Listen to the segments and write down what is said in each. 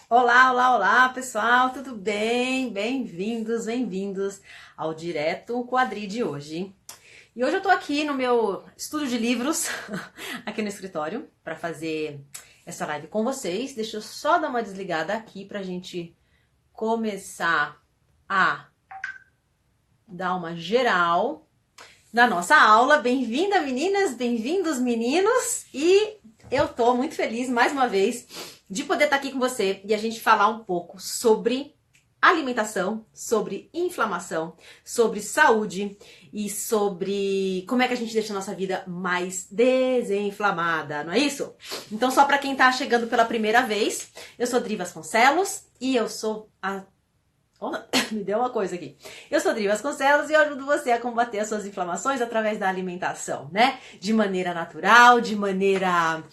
Olá, olá, olá, pessoal, tudo bem? Bem-vindos, bem-vindos ao Direto Quadri de hoje. E hoje eu tô aqui no meu estúdio de livros, aqui no escritório, para fazer essa live com vocês. Deixa eu só dar uma desligada aqui pra gente começar a dar uma geral na nossa aula. Bem-vinda, meninas, bem-vindos, meninos. E eu tô muito feliz, mais uma vez, de poder estar aqui com você e a gente falar um pouco sobre alimentação, sobre inflamação, sobre saúde e sobre como é que a gente deixa a nossa vida mais desinflamada, não é isso? Então, só para quem tá chegando pela primeira vez, eu sou Dri Vasconcelos e eu sou a me deu uma coisa aqui. Eu sou Dri Vasconcelos e eu ajudo você a combater as suas inflamações através da alimentação, né? De maneira natural, de maneira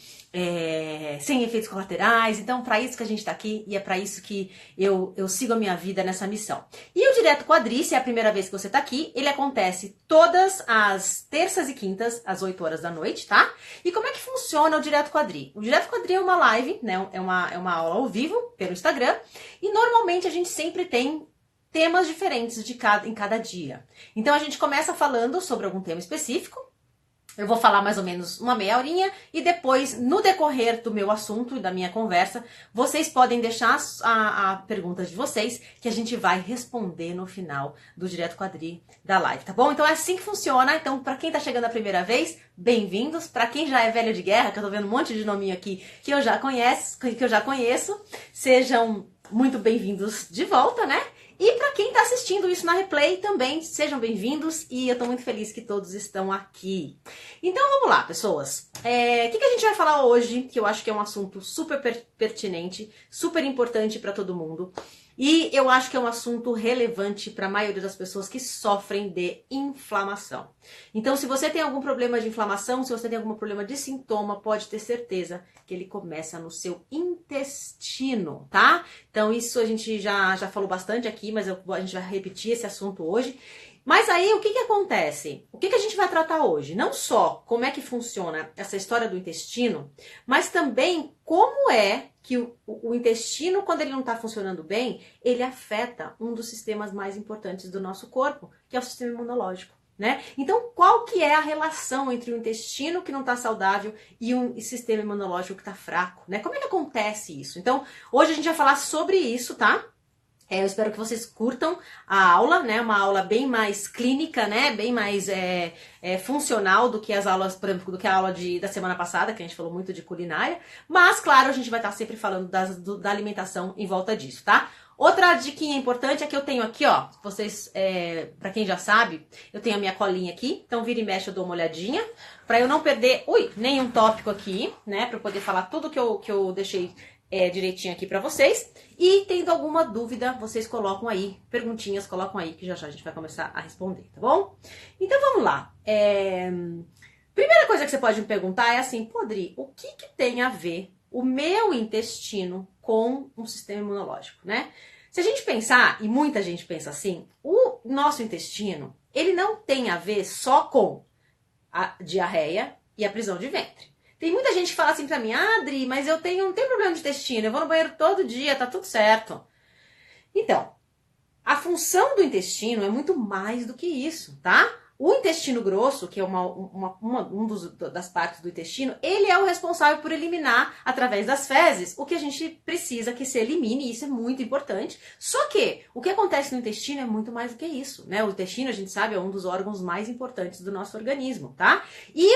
sem efeitos colaterais. Então, para isso que a gente tá aqui e é para isso que eu sigo a minha vida nessa missão. E o Direto Quadri, se é a primeira vez que você tá aqui, ele acontece todas as terças e quintas, às 8 horas da noite, tá? E como é que funciona o Direto Quadri? O Direto Quadri é uma live, né? É uma aula ao vivo pelo Instagram. E normalmente a gente sempre tem temas diferentes em cada dia. Então a gente começa falando sobre algum tema específico. Eu vou falar mais ou menos uma meia horinha e depois, no decorrer do meu assunto e da minha conversa, vocês podem deixar a pergunta de vocês que a gente vai responder no final do Direto Quadri da live, tá bom? Então é assim que funciona. Então, para quem tá chegando a primeira vez, bem-vindos. Para quem já é velho de guerra, que eu tô vendo um monte de nominho aqui que eu já conheço, sejam muito bem-vindos de volta, né? E para quem está assistindo isso na replay também, sejam bem-vindos e eu estou muito feliz que todos estão aqui. Então vamos lá, pessoas. O que a gente vai falar hoje, que eu acho que é um assunto super pertinente, super importante para todo mundo. E eu acho que é um assunto relevante para a maioria das pessoas que sofrem de inflamação. Então, se você tem algum problema de inflamação, se você tem algum problema de sintoma, pode ter certeza que ele começa no seu intestino, tá? Então, isso a gente já falou bastante aqui, mas a gente vai repetir esse assunto hoje. Mas aí, o que acontece? O que a gente vai tratar hoje? Não só como é que funciona essa história do intestino, mas também como é que o intestino, quando ele não está funcionando bem, ele afeta um dos sistemas mais importantes do nosso corpo, que é o sistema imunológico, né? Então, qual que é a relação entre o intestino que não está saudável e um sistema imunológico que está fraco, né? Como é que acontece isso? Então, hoje a gente vai falar sobre isso, tá? Eu espero que vocês curtam a aula, né? Uma aula bem mais clínica, né? Bem mais funcional do que as aulas, por exemplo, do que a aula da semana passada, que a gente falou muito de culinária. Mas, claro, a gente vai estar sempre falando da alimentação em volta disso, tá? Outra diquinha importante é que eu tenho aqui, ó, vocês, pra quem já sabe, eu tenho a minha colinha aqui, então vira e mexe eu dou uma olhadinha, pra eu não perder, nenhum tópico aqui, né? Pra eu poder falar tudo que eu deixei direitinho aqui pra vocês. E tendo alguma dúvida, vocês colocam aí, perguntinhas, colocam aí, que já a gente vai começar a responder, tá bom? Então vamos lá. Primeira coisa que você pode me perguntar é assim, Dri, o que tem a ver o meu intestino com um sistema imunológico, né? Se a gente pensar, e muita gente pensa assim, o nosso intestino, ele não tem a ver só com a diarreia e a prisão de ventre. Tem muita gente que fala assim pra mim, Dri, mas não tenho problema de intestino, eu vou no banheiro todo dia, tá tudo certo. Então, a função do intestino é muito mais do que isso, tá? O intestino grosso, que é das partes do intestino, ele é o responsável por eliminar, através das fezes, o que a gente precisa que se elimine, e isso é muito importante. Só que o que acontece no intestino é muito mais do que isso, né? O intestino, a gente sabe, é um dos órgãos mais importantes do nosso organismo, tá? E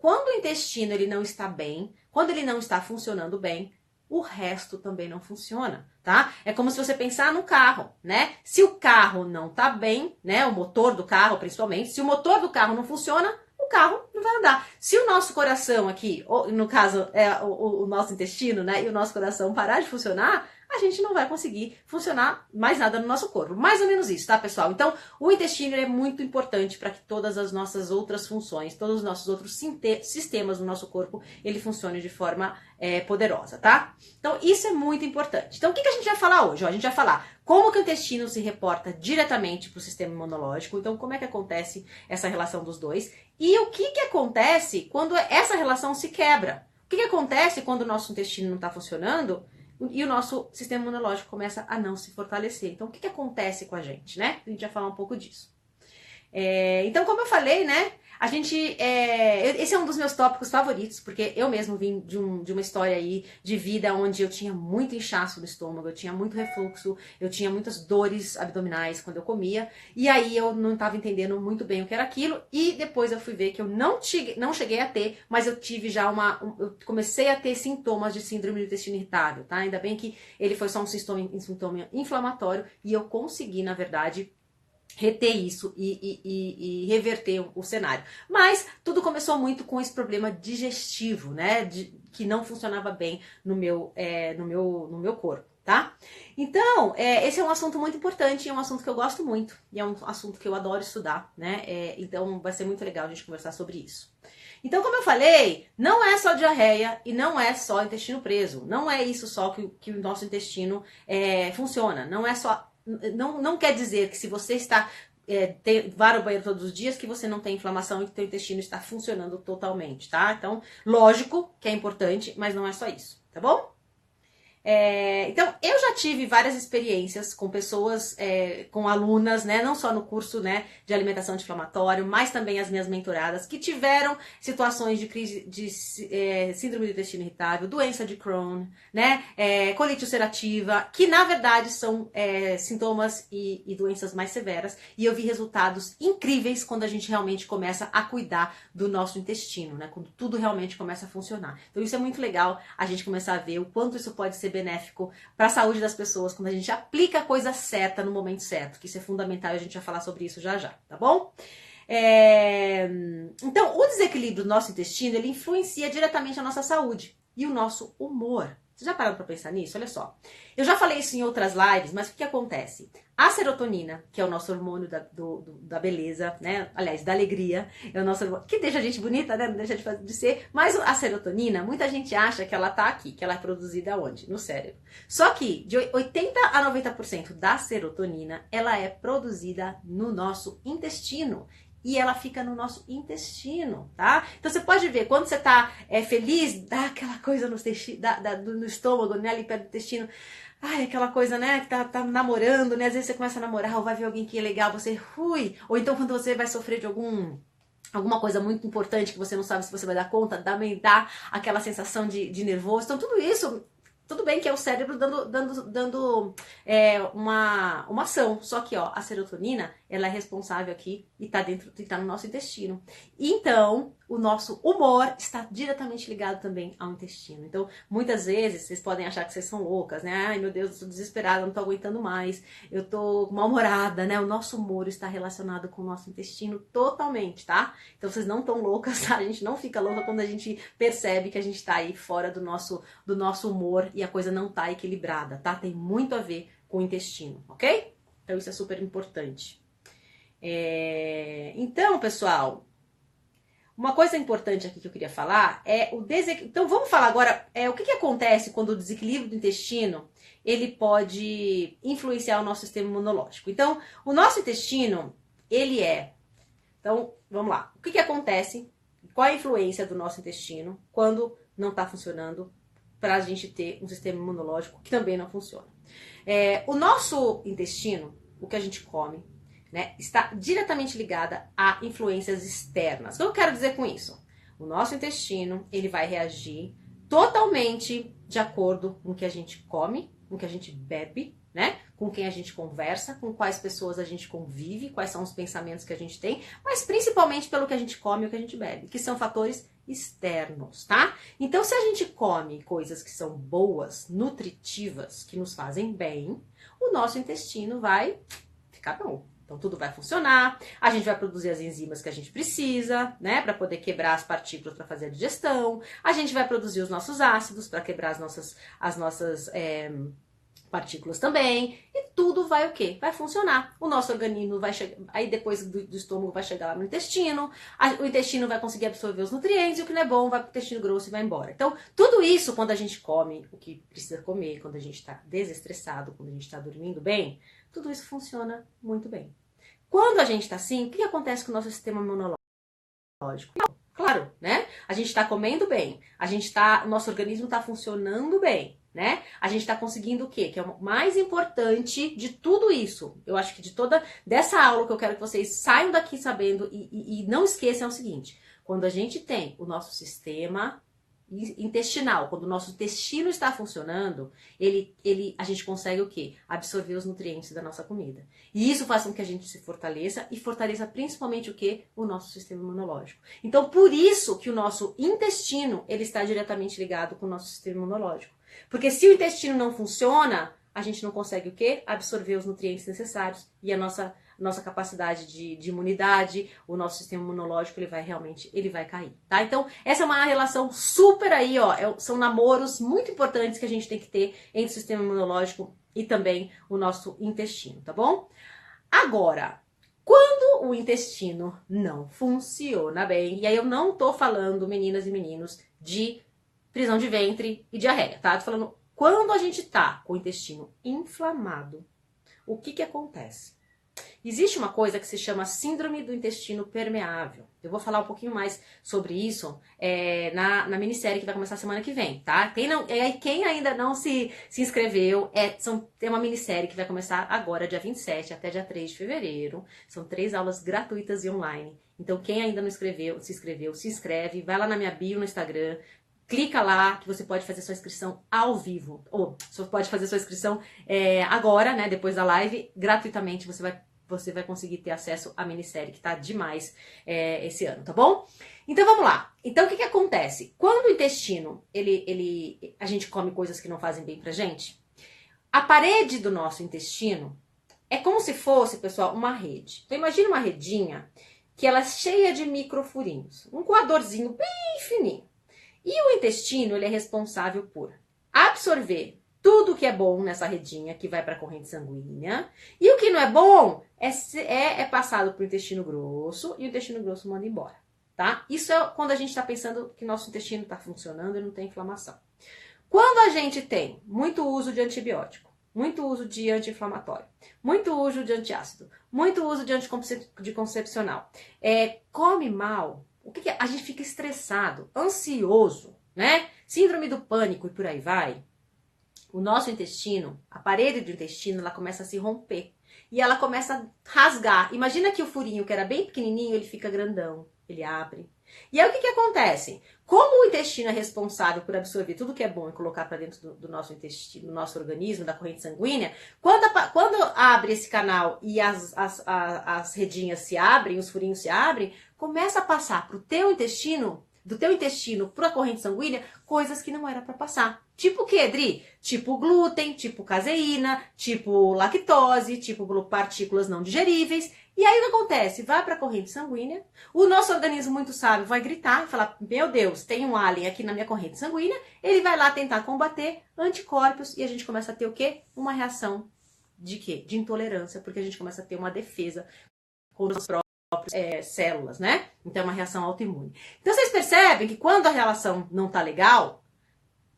quando o intestino ele não está bem, quando ele não está funcionando bem, o resto também não funciona, tá? É como se você pensar no carro, né? Se o carro não tá bem, né? O motor do carro, principalmente, se o motor do carro não funciona, o carro não vai andar. Se o nosso coração aqui, ou, no caso, o nosso intestino, né? E o nosso coração parar de funcionar, a gente não vai conseguir funcionar mais nada no nosso corpo. Mais ou menos isso, tá, pessoal? Então, o intestino é muito importante para que todas as nossas outras funções, todos os nossos outros sistemas do nosso corpo, ele funcione de forma poderosa, tá? Então, isso é muito importante. Então, o que a gente vai falar hoje? A gente vai falar como que o intestino se reporta diretamente para o sistema imunológico. Então, como é que acontece essa relação dos dois? E o que acontece quando essa relação se quebra? O que acontece quando o nosso intestino não está funcionando? e o nosso sistema imunológico começa a não se fortalecer. Então, o que acontece com a gente, né? A gente vai falar um pouco disso. Então, como eu falei, né? A gente. Esse é um dos meus tópicos favoritos, porque eu mesmo vim de uma história aí de vida onde eu tinha muito inchaço no estômago, eu tinha muito refluxo, eu tinha muitas dores abdominais quando eu comia, e aí eu não estava entendendo muito bem o que era aquilo, e depois eu fui ver que eu não cheguei a ter, mas eu tive já eu comecei a ter sintomas de síndrome do intestino irritável, tá? Ainda bem que ele foi só um sintoma inflamatório, e eu consegui, na verdade, reter isso e reverter o cenário. Mas tudo começou muito com esse problema digestivo, né? Que não funcionava bem no meu corpo, tá? Então, esse é um assunto muito importante, é um assunto que eu gosto muito, e é um assunto que eu adoro estudar, né? Então vai ser muito legal a gente conversar sobre isso. Então, como eu falei, não é só diarreia e não é só intestino preso. Não é isso só que o nosso intestino funciona. Não é só. Não quer dizer que se você está vai ao banheiro todos os dias que você não tem inflamação e que o seu intestino está funcionando totalmente, tá? Então, lógico que é importante, mas não é só isso, tá bom? Então, eu já tive várias experiências com pessoas, com alunas, né, não só no curso, né, de alimentação anti-inflamatório, mas também as minhas mentoradas, que tiveram situações de crise de síndrome do intestino irritável, doença de Crohn, né, colite ulcerativa, que na verdade são sintomas e doenças mais severas, e eu vi resultados incríveis quando a gente realmente começa a cuidar do nosso intestino, né, quando tudo realmente começa a funcionar. Então isso é muito legal, a gente começar a ver o quanto isso pode ser benéfico para a saúde das pessoas quando a gente aplica a coisa certa no momento certo, que isso é fundamental e a gente vai falar sobre isso já já, tá bom? Então, o desequilíbrio do nosso intestino, ele influencia diretamente a nossa saúde e o nosso humor. Vocês já pararam para pensar nisso? Olha só. Eu já falei isso em outras lives, mas o que acontece? A serotonina, que é o nosso hormônio da beleza, né? Aliás, da alegria, é o nosso hormônio, que deixa a gente bonita, né? Não deixa de ser. Mas a serotonina, muita gente acha que ela tá aqui, que ela é produzida onde? No cérebro. Só que de 80 a 90% da serotonina, ela é produzida no nosso intestino. E ela fica no nosso intestino, tá? Então você pode ver, quando você tá feliz, dá aquela coisa no estômago, né? Ali perto do intestino. Ai, aquela coisa, né? Que tá namorando, né? Às vezes você começa a namorar, ou vai ver alguém que é legal, você, ou então quando você vai sofrer de alguma coisa muito importante que você não sabe se você vai dar conta, também dá aquela sensação de nervoso. Então tudo isso, tudo bem que é o cérebro dando uma ação, só que ó, a serotonina, ela é responsável aqui e tá no nosso intestino. Então, o nosso humor está diretamente ligado também ao intestino. Então, muitas vezes, vocês podem achar que vocês são loucas, né? Ai, meu Deus, eu tô desesperada, não tô aguentando mais, eu tô mal-humorada, né? O nosso humor está relacionado com o nosso intestino totalmente, tá? Então, vocês não estão loucas, tá? A gente não fica louca quando a gente percebe que a gente tá aí fora do nosso humor e a coisa não tá equilibrada, tá? Tem muito a ver com o intestino, ok? Então, isso é super importante. Então, pessoal, uma coisa importante aqui que eu queria falar é o desequilíbrio. Então, vamos falar agora o que acontece quando o desequilíbrio do intestino ele pode influenciar o nosso sistema imunológico. Então, o nosso intestino, ele Então, vamos lá. O que acontece? Qual a influência do nosso intestino quando não está funcionando para a gente ter um sistema imunológico que também não funciona? O nosso intestino, o que a gente come, né, está diretamente ligada a influências externas. O que eu quero dizer com isso? O nosso intestino, ele vai reagir totalmente de acordo com o que a gente come, com o que a gente bebe, né? Com quem a gente conversa, com quais pessoas a gente convive, quais são os pensamentos que a gente tem, mas principalmente pelo que a gente come e o que a gente bebe, que são fatores externos, tá? Então, se a gente come coisas que são boas, nutritivas, que nos fazem bem, o nosso intestino vai ficar bom. Então, tudo vai funcionar, a gente vai produzir as enzimas que a gente precisa, né, para poder quebrar as partículas para fazer a digestão, a gente vai produzir os nossos ácidos para quebrar as nossas partículas também, e tudo vai o quê? Vai funcionar. O nosso organismo vai chegar, aí depois do estômago vai chegar lá no intestino, o intestino vai conseguir absorver os nutrientes, e o que não é bom vai pro intestino grosso e vai embora. Então, tudo isso quando a gente come o que precisa comer, quando a gente está desestressado, quando a gente está dormindo bem, tudo isso funciona muito bem. Quando a gente está assim, o que acontece com o nosso sistema imunológico? Claro, né? A gente está comendo bem, o nosso organismo está funcionando bem, né? A gente tá conseguindo o quê? Que é o mais importante de tudo isso. Eu acho que dessa aula que eu quero que vocês saiam daqui sabendo e não esqueçam é o seguinte. Quando a gente tem o nosso sistema intestinal, quando o nosso intestino está funcionando, a gente consegue o quê? Absorver os nutrientes da nossa comida. E isso faz com que a gente se fortaleça e fortaleça principalmente o quê? O nosso sistema imunológico. Então, por isso que o nosso intestino, ele está diretamente ligado com o nosso sistema imunológico. Porque se o intestino não funciona, a gente não consegue o quê? Absorver os nutrientes necessários e a nossa capacidade de imunidade, o nosso sistema imunológico, ele vai cair, tá? Então, essa é uma relação super aí, ó, são namoros muito importantes que a gente tem que ter entre o sistema imunológico e também o nosso intestino, tá bom? Agora, quando o intestino não funciona bem, e aí eu não tô falando, meninas e meninos, de prisão de ventre e diarreia, tá? Tô falando quando a gente tá com o intestino inflamado, o que acontece? Existe uma coisa que se chama síndrome do intestino permeável. Eu vou falar um pouquinho mais sobre isso na minissérie que vai começar semana que vem, tá? Quem ainda não se inscreveu, tem uma minissérie que vai começar agora, dia 27 até dia 3 de fevereiro. São 3 aulas gratuitas e online. Então, quem ainda não se inscreve, vai lá na minha bio no Instagram, clica lá que você pode fazer sua inscrição ao vivo. Ou você pode fazer sua inscrição agora, né? Depois da live, gratuitamente você vai conseguir ter acesso à minissérie, que tá demais esse ano, tá bom? Então vamos lá. Então o que acontece? Quando o intestino, a gente come coisas que não fazem bem pra gente, a parede do nosso intestino é como se fosse, pessoal, uma rede. Então imagina uma redinha que ela é cheia de microfurinhos, um coadorzinho bem fininho. E o intestino, ele é responsável por absorver tudo que é bom nessa redinha que vai para a corrente sanguínea. E o que não é bom é passado para o intestino grosso e o intestino grosso manda embora, tá? Isso é quando a gente está pensando que nosso intestino está funcionando e não tem inflamação. Quando a gente tem muito uso de antibiótico, muito uso de anti-inflamatório, muito uso de antiácido, muito uso de anticoncepcional, come mal, o que é? A gente fica estressado, ansioso, né? Síndrome do pânico e por aí vai. O nosso intestino, a parede do intestino, ela começa a se romper. E ela começa a rasgar. Imagina que o furinho, que era bem pequenininho, ele fica grandão. Ele abre. E aí o que acontece? Como o intestino é responsável por absorver tudo que é bom e colocar para dentro do nosso intestino, do nosso organismo, da corrente sanguínea, quando abre esse canal e as redinhas se abrem, os furinhos se abrem, começa a passar pro teu intestino, do teu intestino para a corrente sanguínea, coisas que não era para passar. Tipo o que, Dri? Tipo glúten, tipo caseína, tipo lactose, tipo partículas não digeríveis. E aí o que acontece? Vai para a corrente sanguínea, o nosso organismo muito sábio vai gritar e falar, meu Deus, tem um alien aqui na minha corrente sanguínea, ele vai lá tentar combater anticorpos e a gente começa a ter o quê? Uma reação de quê? De intolerância, porque a gente começa a ter uma defesa contra os próprios células, né? Então é uma reação autoimune. Então vocês percebem que quando a relação não tá legal,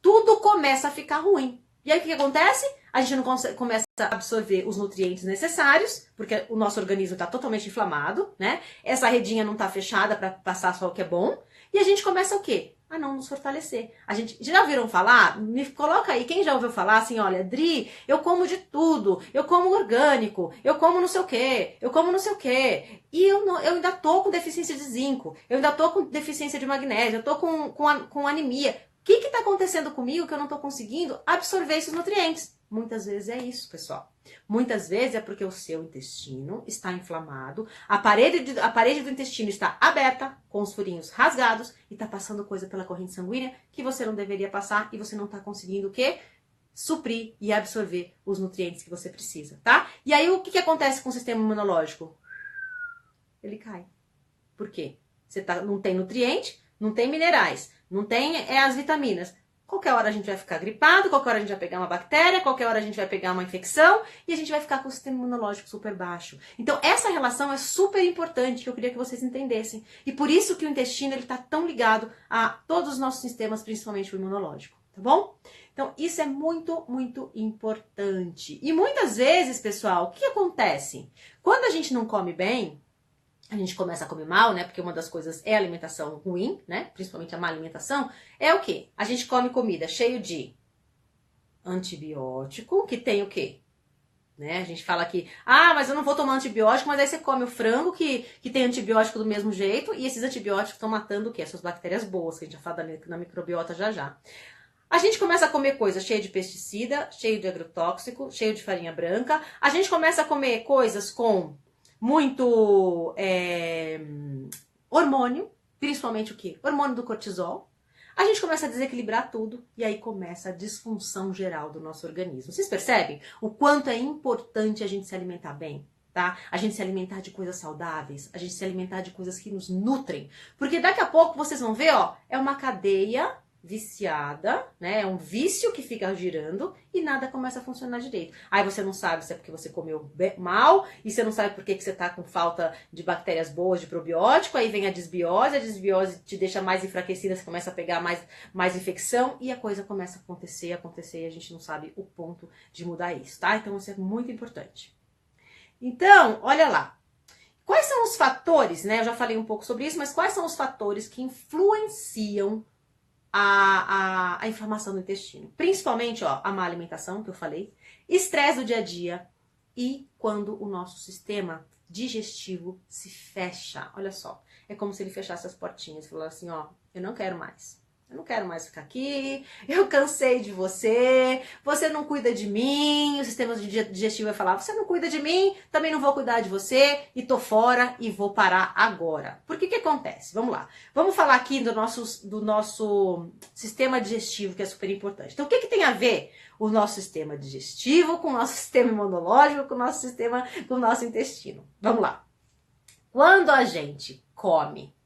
tudo começa a ficar ruim. E aí o que acontece? A gente não começa a absorver os nutrientes necessários, porque o nosso organismo está totalmente inflamado, né? Essa redinha não está fechada para passar só o que é bom. E a gente começa o quê? A não nos fortalecer. A gente já ouviram falar? Me coloca aí, quem já ouviu falar assim, olha, Dri, eu como de tudo, eu como orgânico, eu como não sei o quê, eu como não sei o quê. E eu ainda tô com deficiência de zinco, eu ainda tô com deficiência de magnésio, eu tô com anemia. O que está acontecendo comigo que eu não estou conseguindo absorver esses nutrientes? Muitas vezes é isso, pessoal. Muitas vezes é porque o seu intestino está inflamado, a parede do intestino está aberta, com os furinhos rasgados, e está passando coisa pela corrente sanguínea que você não deveria passar e você não está conseguindo o quê? Suprir e absorver os nutrientes que você precisa, tá? E aí o que acontece com o sistema imunológico? Ele cai. Por quê? Você não tem nutriente, não tem minerais, não tem as vitaminas. Qualquer hora a gente vai ficar gripado, qualquer hora a gente vai pegar uma bactéria, qualquer hora a gente vai pegar uma infecção e a gente vai ficar com o sistema imunológico super baixo. Então essa relação é super importante, que eu queria que vocês entendessem. E por isso que o intestino está tão ligado a todos os nossos sistemas, principalmente o imunológico, tá bom? Então isso é muito, muito importante. E muitas vezes, pessoal, o que acontece? Quando a gente não come bem, a gente começa a comer mal, né? Porque uma das coisas é a alimentação ruim, né? Principalmente a má alimentação. É o quê? A gente come comida cheio de antibiótico, que tem o quê? Né? A gente fala aqui, ah, mas eu não vou tomar antibiótico, mas aí você come o frango que tem antibiótico do mesmo jeito, e esses antibióticos estão matando o quê? Essas bactérias boas, que a gente já fala na microbiota já já. A gente começa a comer coisas cheias de pesticida, cheio de agrotóxico, cheio de farinha branca. A gente começa a comer coisas com muito hormônio, principalmente o quê? Hormônio do cortisol. A gente começa a desequilibrar tudo e aí começa a disfunção geral do nosso organismo. Vocês percebem o quanto é importante a gente se alimentar bem? Tá? A gente se alimentar de coisas saudáveis, a gente se alimentar de coisas que nos nutrem. Porque daqui a pouco vocês vão ver, ó, é uma cadeia viciada, né? É um vício que fica girando e nada começa a funcionar direito. Aí você não sabe se é porque você comeu mal e você não sabe por que você tá com falta de bactérias boas, de probiótico, aí vem a desbiose te deixa mais enfraquecida, você começa a pegar mais infecção e a coisa começa a acontecer e a gente não sabe o ponto de mudar isso, tá? Então isso é muito importante. Então, olha lá. Quais são os fatores, né? Eu já falei um pouco sobre isso, mas quais são os fatores que influenciam a inflamação do intestino? Principalmente, ó, a má alimentação, que eu falei, estresse do dia a dia e quando o nosso sistema digestivo se fecha. Olha só, é como se ele fechasse as portinhas e falasse assim, ó, eu não quero mais. Eu não quero mais ficar aqui, eu cansei de você, você não cuida de mim, o sistema digestivo vai falar, você não cuida de mim, também não vou cuidar de você, e tô fora e vou parar agora. Por que acontece? Vamos lá. Vamos falar aqui do nosso sistema digestivo, que é super importante. Então, o que tem a ver o nosso sistema digestivo com o nosso sistema imunológico, com o nosso intestino? Vamos lá. Quando a gente come,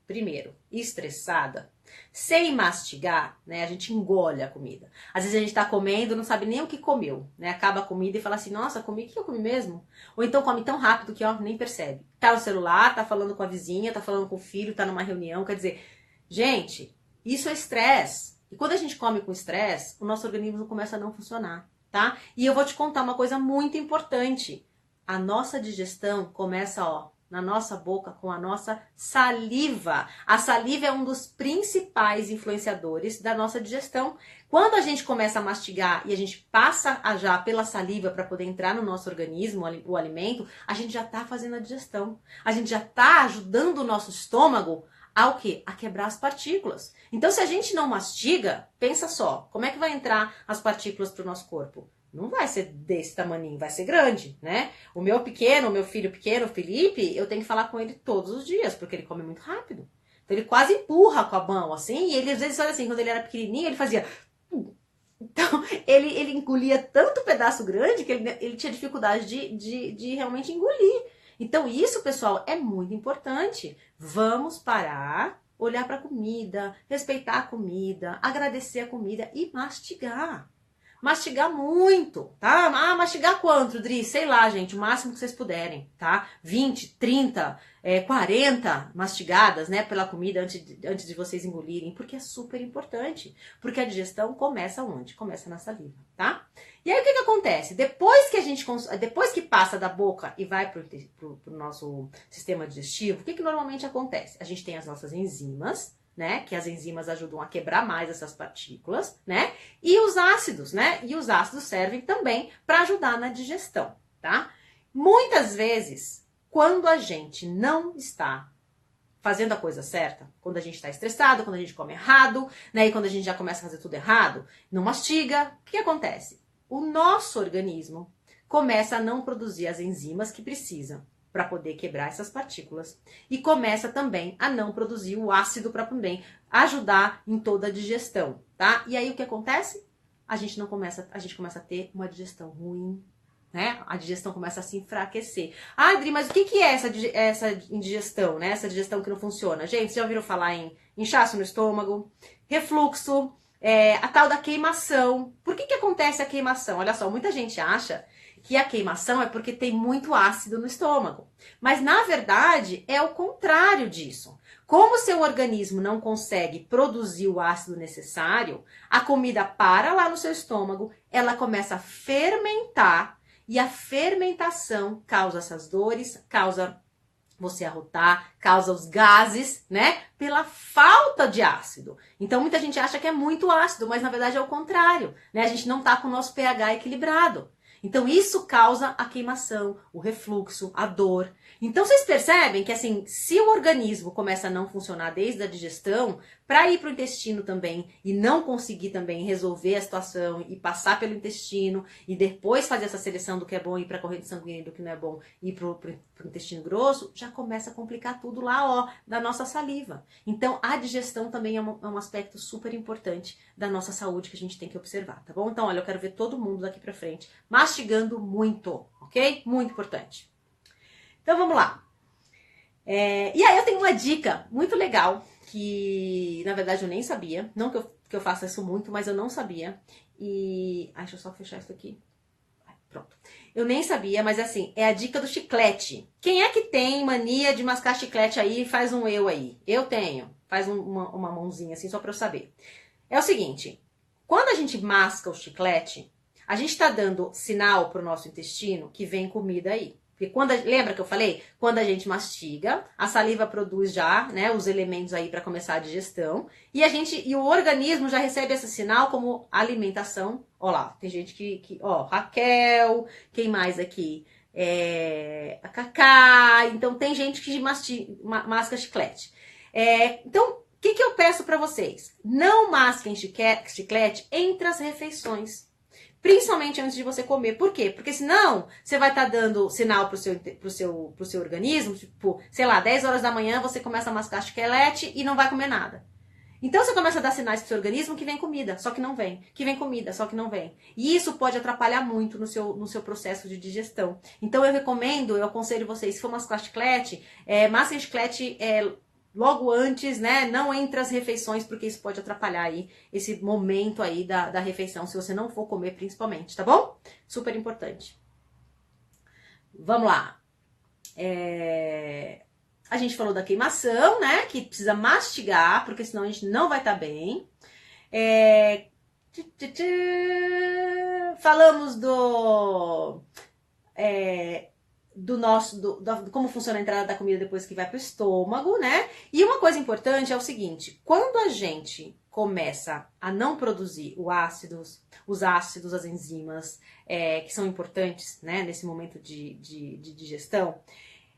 primeiro, estressada, sem mastigar, né, a gente engole a comida. Às vezes a gente tá comendo, não sabe nem o que comeu, né, acaba a comida e fala assim, nossa, comi, o que eu comi mesmo? Ou então come tão rápido que, ó, nem percebe. Tá no celular, tá falando com a vizinha, tá falando com o filho, tá numa reunião, quer dizer, gente, isso é estresse. E quando a gente come com estresse, o nosso organismo começa a não funcionar, tá? E eu vou te contar uma coisa muito importante. A nossa digestão começa, ó, na nossa boca com a nossa saliva. A saliva é um dos principais influenciadores da nossa digestão. Quando a gente começa a mastigar e a gente passa já pela saliva para poder entrar no nosso organismo, o alimento, a gente já está fazendo a digestão. A gente já está ajudando o nosso estômago ao quê? A quebrar as partículas. Então, se a gente não mastiga, pensa só, como é que vai entrar as partículas para o nosso corpo? Não vai ser desse tamaninho, vai ser grande, né? O meu filho pequeno, o Felipe, eu tenho que falar com ele todos os dias, porque ele come muito rápido. Então ele quase empurra com a mão, assim, e ele às vezes faz assim, quando ele era pequenininho, ele fazia... Então, ele engolia tanto pedaço grande que ele tinha dificuldade de realmente engolir. Então isso, pessoal, é muito importante. Vamos parar, olhar para a comida, respeitar a comida, agradecer a comida e mastigar. Mastigar muito, tá? Ah, mastigar quanto, Dri? Sei lá, gente, o máximo que vocês puderem, tá? 20, 30, 40 mastigadas, né, pela comida antes de vocês engolirem, porque é super importante. Porque a digestão começa onde? Começa na saliva, tá? E aí o que acontece? Depois que passa da boca e vai pro nosso sistema digestivo, o que normalmente acontece? A gente tem as nossas enzimas, né, que as enzimas ajudam a quebrar mais essas partículas, né, e os ácidos, né, e os ácidos servem também para ajudar na digestão, tá? Muitas vezes, quando a gente não está fazendo a coisa certa, quando a gente está estressado, quando a gente come errado, né, e quando a gente já começa a fazer tudo errado, não mastiga, o que acontece? O nosso organismo começa a não produzir as enzimas que precisa para poder quebrar essas partículas e começa também a não produzir o ácido para também ajudar em toda a digestão, tá? E aí o que acontece? A gente começa a ter uma digestão ruim, né? A digestão começa a se enfraquecer. Ah, Adri, mas o que é essa indigestão, né? Essa digestão que não funciona? Gente, vocês já ouviram falar em inchaço no estômago, refluxo, a tal da queimação. Por que acontece a queimação? Olha só, muita gente acha que a queimação é porque tem muito ácido no estômago. Mas, na verdade, é o contrário disso. Como o seu organismo não consegue produzir o ácido necessário, a comida para lá no seu estômago, ela começa a fermentar, e a fermentação causa essas dores, causa você arrotar, causa os gases, né? Pela falta de ácido. Então muita gente acha que é muito ácido, mas na verdade é o contrário, né? A gente não tá com o nosso pH equilibrado. Então isso causa a queimação, o refluxo, a dor. Então vocês percebem que assim, se o organismo começa a não funcionar desde a digestão, para ir para o intestino também e não conseguir também resolver a situação e passar pelo intestino e depois fazer essa seleção do que é bom e ir para a corrente sanguínea e do que não é bom e ir para o intestino grosso, já começa a complicar tudo lá, ó, da nossa saliva. Então a digestão também é um aspecto super importante da nossa saúde que a gente tem que observar, tá bom? Então, olha, eu quero ver todo mundo daqui para frente mastigando muito, ok? Muito importante. Então vamos lá. E aí eu tenho uma dica muito legal que na verdade eu nem sabia, não que eu faça isso muito, mas eu não sabia. Deixa eu só fechar isso aqui. Pronto. Eu nem sabia, mas assim, é a dica do chiclete. Quem é que tem mania de mascar chiclete aí? Faz um eu aí. Eu tenho. Faz uma mãozinha assim só pra eu saber. É o seguinte, quando a gente masca o chiclete, a gente tá dando sinal pro nosso intestino que vem comida aí. Porque lembra que eu falei? Quando a gente mastiga, a saliva produz já, né, os elementos aí para começar a digestão, e o organismo já recebe esse sinal como alimentação. Ó lá, tem gente ó, Raquel, quem mais aqui? A Cacá, então tem gente que masca chiclete. Então, o que eu peço para vocês? Não masquem chiclete entre as refeições. Principalmente antes de você comer. Por quê? Porque senão você vai estar dando sinal pro seu organismo, tipo, sei lá, 10 horas da manhã você começa a mascar chiclete e não vai comer nada. Então você começa a dar sinais pro seu organismo que vem comida, só que não vem. Que vem comida, só que não vem. E isso pode atrapalhar muito no seu processo de digestão. Então eu aconselho vocês, se for mascar chiclete, masquem chiclete logo antes, né? Não entre as refeições, porque isso pode atrapalhar aí esse momento aí da refeição, se você não for comer principalmente, tá bom? Super importante. Vamos lá. A gente falou da queimação, né? Que precisa mastigar, porque senão a gente não vai estar bem. Falamos do como funciona a entrada da comida depois que vai pro estômago, né? E uma coisa importante é o seguinte, quando a gente começa a não produzir os ácidos, as enzimas, que são importantes, né, nesse momento de digestão,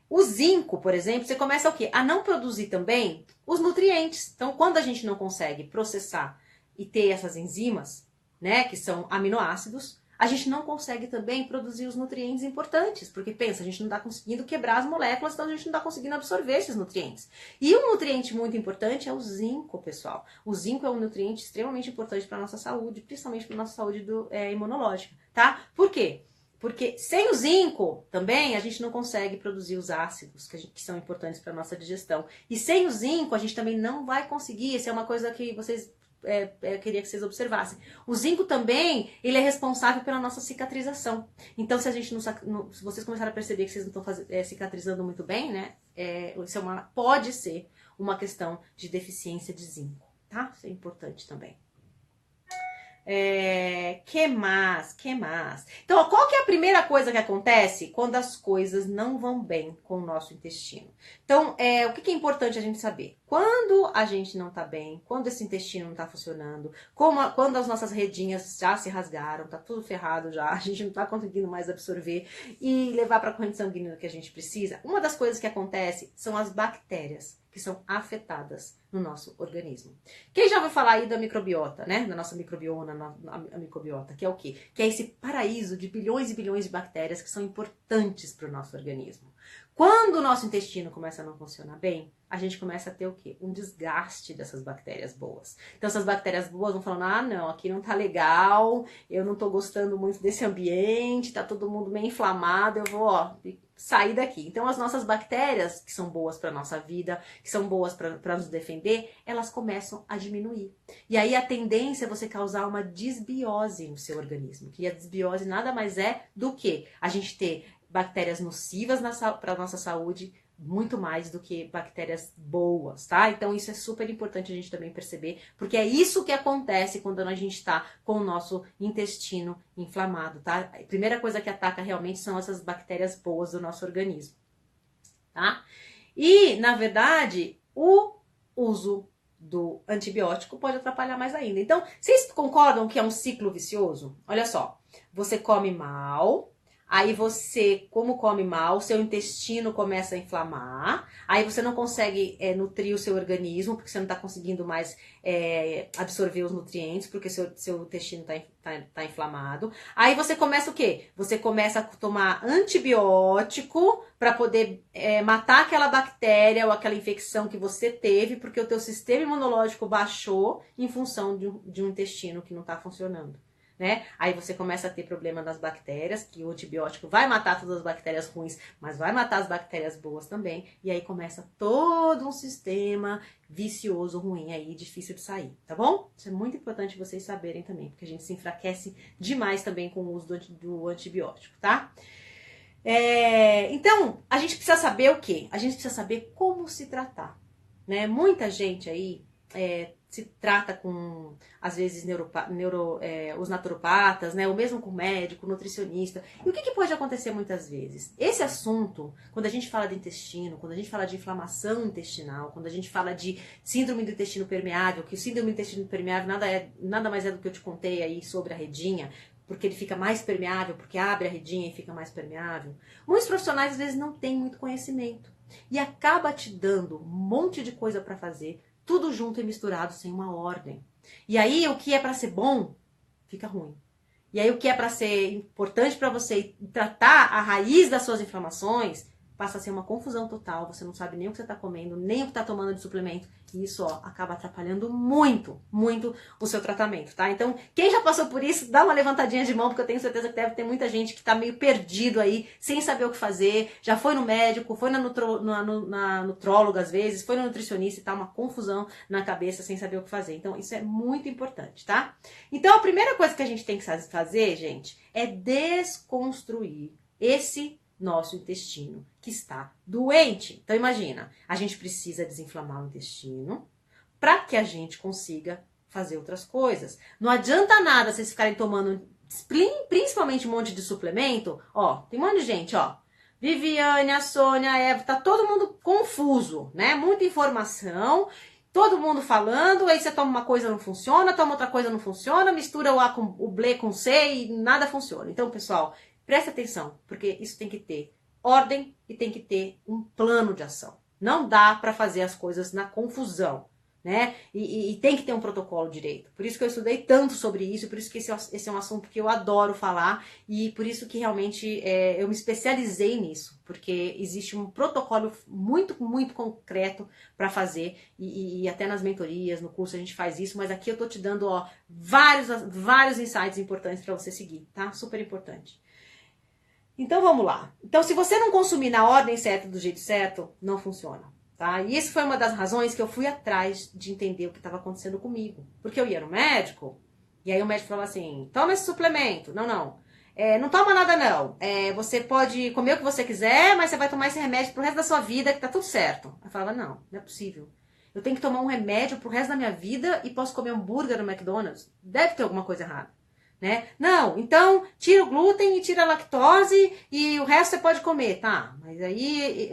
o zinco, por exemplo, você começa o quê? A não produzir também os nutrientes. Então, quando a gente não consegue processar e ter essas enzimas, né, que são aminoácidos, a gente não consegue também produzir os nutrientes importantes, porque pensa, a gente não está conseguindo quebrar as moléculas, então a gente não está conseguindo absorver esses nutrientes. E um nutriente muito importante é o zinco, pessoal. O zinco é um nutriente extremamente importante para a nossa saúde, principalmente para a nossa saúde imunológica, tá? Por quê? Porque sem o zinco também a gente não consegue produzir os ácidos que são importantes para a nossa digestão. E sem o zinco a gente também não vai conseguir, isso é uma coisa que vocês... eu queria que vocês observassem. O zinco também, ele é responsável pela nossa cicatrização. Então, se a gente se vocês começarem a perceber que vocês não estão cicatrizando muito bem, né? Isso pode ser uma questão de deficiência de zinco, tá? Isso é importante também. Que mais? Então, ó, qual que é a primeira coisa que acontece quando as coisas não vão bem com o nosso intestino? Então, o que é importante a gente saber? Quando a gente não tá bem, quando esse intestino não tá funcionando, quando as nossas redinhas já se rasgaram, tá tudo ferrado já, a gente não tá conseguindo mais absorver e levar para a corrente sanguínea que a gente precisa, uma das coisas que acontece são as bactérias que são afetadas no nosso organismo. Quem já ouviu falar aí da microbiota, né? Da nossa microbiona, a microbiota, que é o quê? Que é esse paraíso de bilhões e bilhões de bactérias que são importantes para o nosso organismo. Quando o nosso intestino começa a não funcionar bem, a gente começa a ter o quê? Um desgaste dessas bactérias boas. Então essas bactérias boas vão falando, não, aqui não tá legal, eu não tô gostando muito desse ambiente, tá todo mundo meio inflamado, eu vou, sair daqui. Então as nossas bactérias, que são boas para nossa vida, que são boas para nos defender, elas começam a diminuir. E aí a tendência é você causar uma desbiose no seu organismo. Que a desbiose nada mais é do que a gente ter bactérias nocivas para a nossa saúde, muito mais do que bactérias boas, tá? Então isso é super importante a gente também perceber, porque é isso que acontece quando a gente está com o nosso intestino inflamado, tá? A primeira coisa que ataca realmente são essas bactérias boas do nosso organismo, tá? E, na verdade, o uso do antibiótico pode atrapalhar mais ainda. Então, vocês concordam que é um ciclo vicioso? Olha só, você come mal, aí você, como come mal, seu intestino começa a inflamar, aí você não consegue nutrir o seu organismo, porque você não está conseguindo mais absorver os nutrientes, porque seu intestino tá inflamado. Aí você começa o quê? Você começa a tomar antibiótico para poder matar aquela bactéria ou aquela infecção que você teve, porque o teu sistema imunológico baixou em função de um intestino que não está funcionando. Né? Aí você começa a ter problema nas bactérias, que o antibiótico vai matar todas as bactérias ruins, mas vai matar as bactérias boas também, e aí começa todo um sistema vicioso, ruim aí, difícil de sair, tá bom? Isso é muito importante vocês saberem também, porque a gente se enfraquece demais também com o uso do antibiótico, tá? Então, a gente precisa saber o quê? A gente precisa saber como se tratar, né? Muita gente aí se trata com, às vezes, os naturopatas, né? Ou mesmo com médico, nutricionista. E o que pode acontecer muitas vezes? Esse assunto, quando a gente fala de intestino, quando a gente fala de inflamação intestinal, quando a gente fala de síndrome do intestino permeável, que o síndrome do intestino permeável nada mais é do que eu te contei aí sobre a redinha, porque ele fica mais permeável, porque abre a redinha e fica mais permeável. Muitos profissionais, às vezes, não têm muito conhecimento. E acaba te dando um monte de coisa para fazer, tudo junto e misturado, sem uma ordem. E aí, o que é para ser bom, fica ruim. E aí, o que é para ser importante para você tratar a raiz das suas inflamações, passa a ser uma confusão total. Você não sabe nem o que você está comendo, nem o que está tomando de suplemento. E isso, ó, acaba atrapalhando muito, muito o seu tratamento, tá? Então, quem já passou por isso, dá uma levantadinha de mão, porque eu tenho certeza que deve ter muita gente que tá meio perdido aí, sem saber o que fazer. Já foi no médico, foi na nutróloga às vezes, foi no nutricionista e tá uma confusão na cabeça, sem saber o que fazer. Então, isso é muito importante, tá? Então, a primeira coisa que a gente tem que fazer, gente, é desconstruir esse nosso intestino que está doente. Então imagina, a gente precisa desinflamar o intestino para que a gente consiga fazer outras coisas. Não adianta nada vocês ficarem tomando principalmente um monte de suplemento. Ó, tem um monte de gente, ó. Viviane, a Sônia, a Eva, tá todo mundo confuso, né? Muita informação, todo mundo falando, aí você toma uma coisa não funciona, toma outra coisa não funciona, mistura o A com o B com C e nada funciona. Então, pessoal, presta atenção, porque isso tem que ter ordem e tem que ter um plano de ação. Não dá para fazer as coisas na confusão, né? E tem que ter um protocolo direito. Por isso que eu estudei tanto sobre isso, por isso que esse é um assunto que eu adoro falar e por isso que realmente eu me especializei nisso, porque existe um protocolo muito, muito concreto para fazer e até nas mentorias, no curso a gente faz isso, mas aqui eu tô te dando vários insights importantes para você seguir, tá? Super importante. Então vamos lá. Então, se você não consumir na ordem certa, do jeito certo, não funciona, tá? E isso foi uma das razões que eu fui atrás de entender o que estava acontecendo comigo. Porque eu ia no médico, e aí o médico falava assim, toma esse suplemento. Não, não. Não toma nada não. Você pode comer o que você quiser, mas você vai tomar esse remédio pro resto da sua vida, que tá tudo certo. Eu falava, não é possível. Eu tenho que tomar um remédio pro resto da minha vida e posso comer hambúrguer no McDonald's? Deve ter alguma coisa errada. Né? Não, então tira o glúten e tira a lactose e o resto você pode comer, tá? Mas aí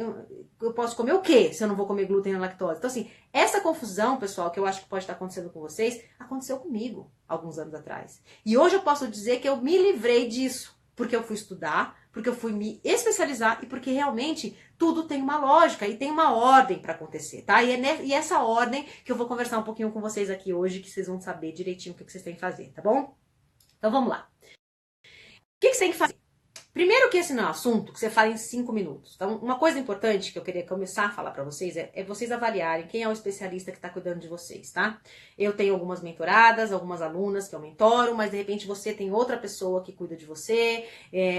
eu posso comer o quê se eu não vou comer glúten e lactose? Então assim, essa confusão, pessoal, que eu acho que pode estar acontecendo com vocês, aconteceu comigo alguns anos atrás. E hoje eu posso dizer que eu me livrei disso, porque eu fui estudar, porque eu fui me especializar e porque realmente tudo tem uma lógica e tem uma ordem para acontecer, tá? E essa ordem que eu vou conversar um pouquinho com vocês aqui hoje, que vocês vão saber direitinho o que vocês têm que fazer, tá bom? Então vamos lá. O que você tem que fazer? Primeiro que esse não é um assunto que você fala em 5 minutos. Então, uma coisa importante que eu queria começar a falar para vocês é vocês avaliarem quem é o especialista que está cuidando de vocês, tá? Eu tenho algumas mentoradas, algumas alunas que eu mentoro, mas de repente você tem outra pessoa que cuida de você,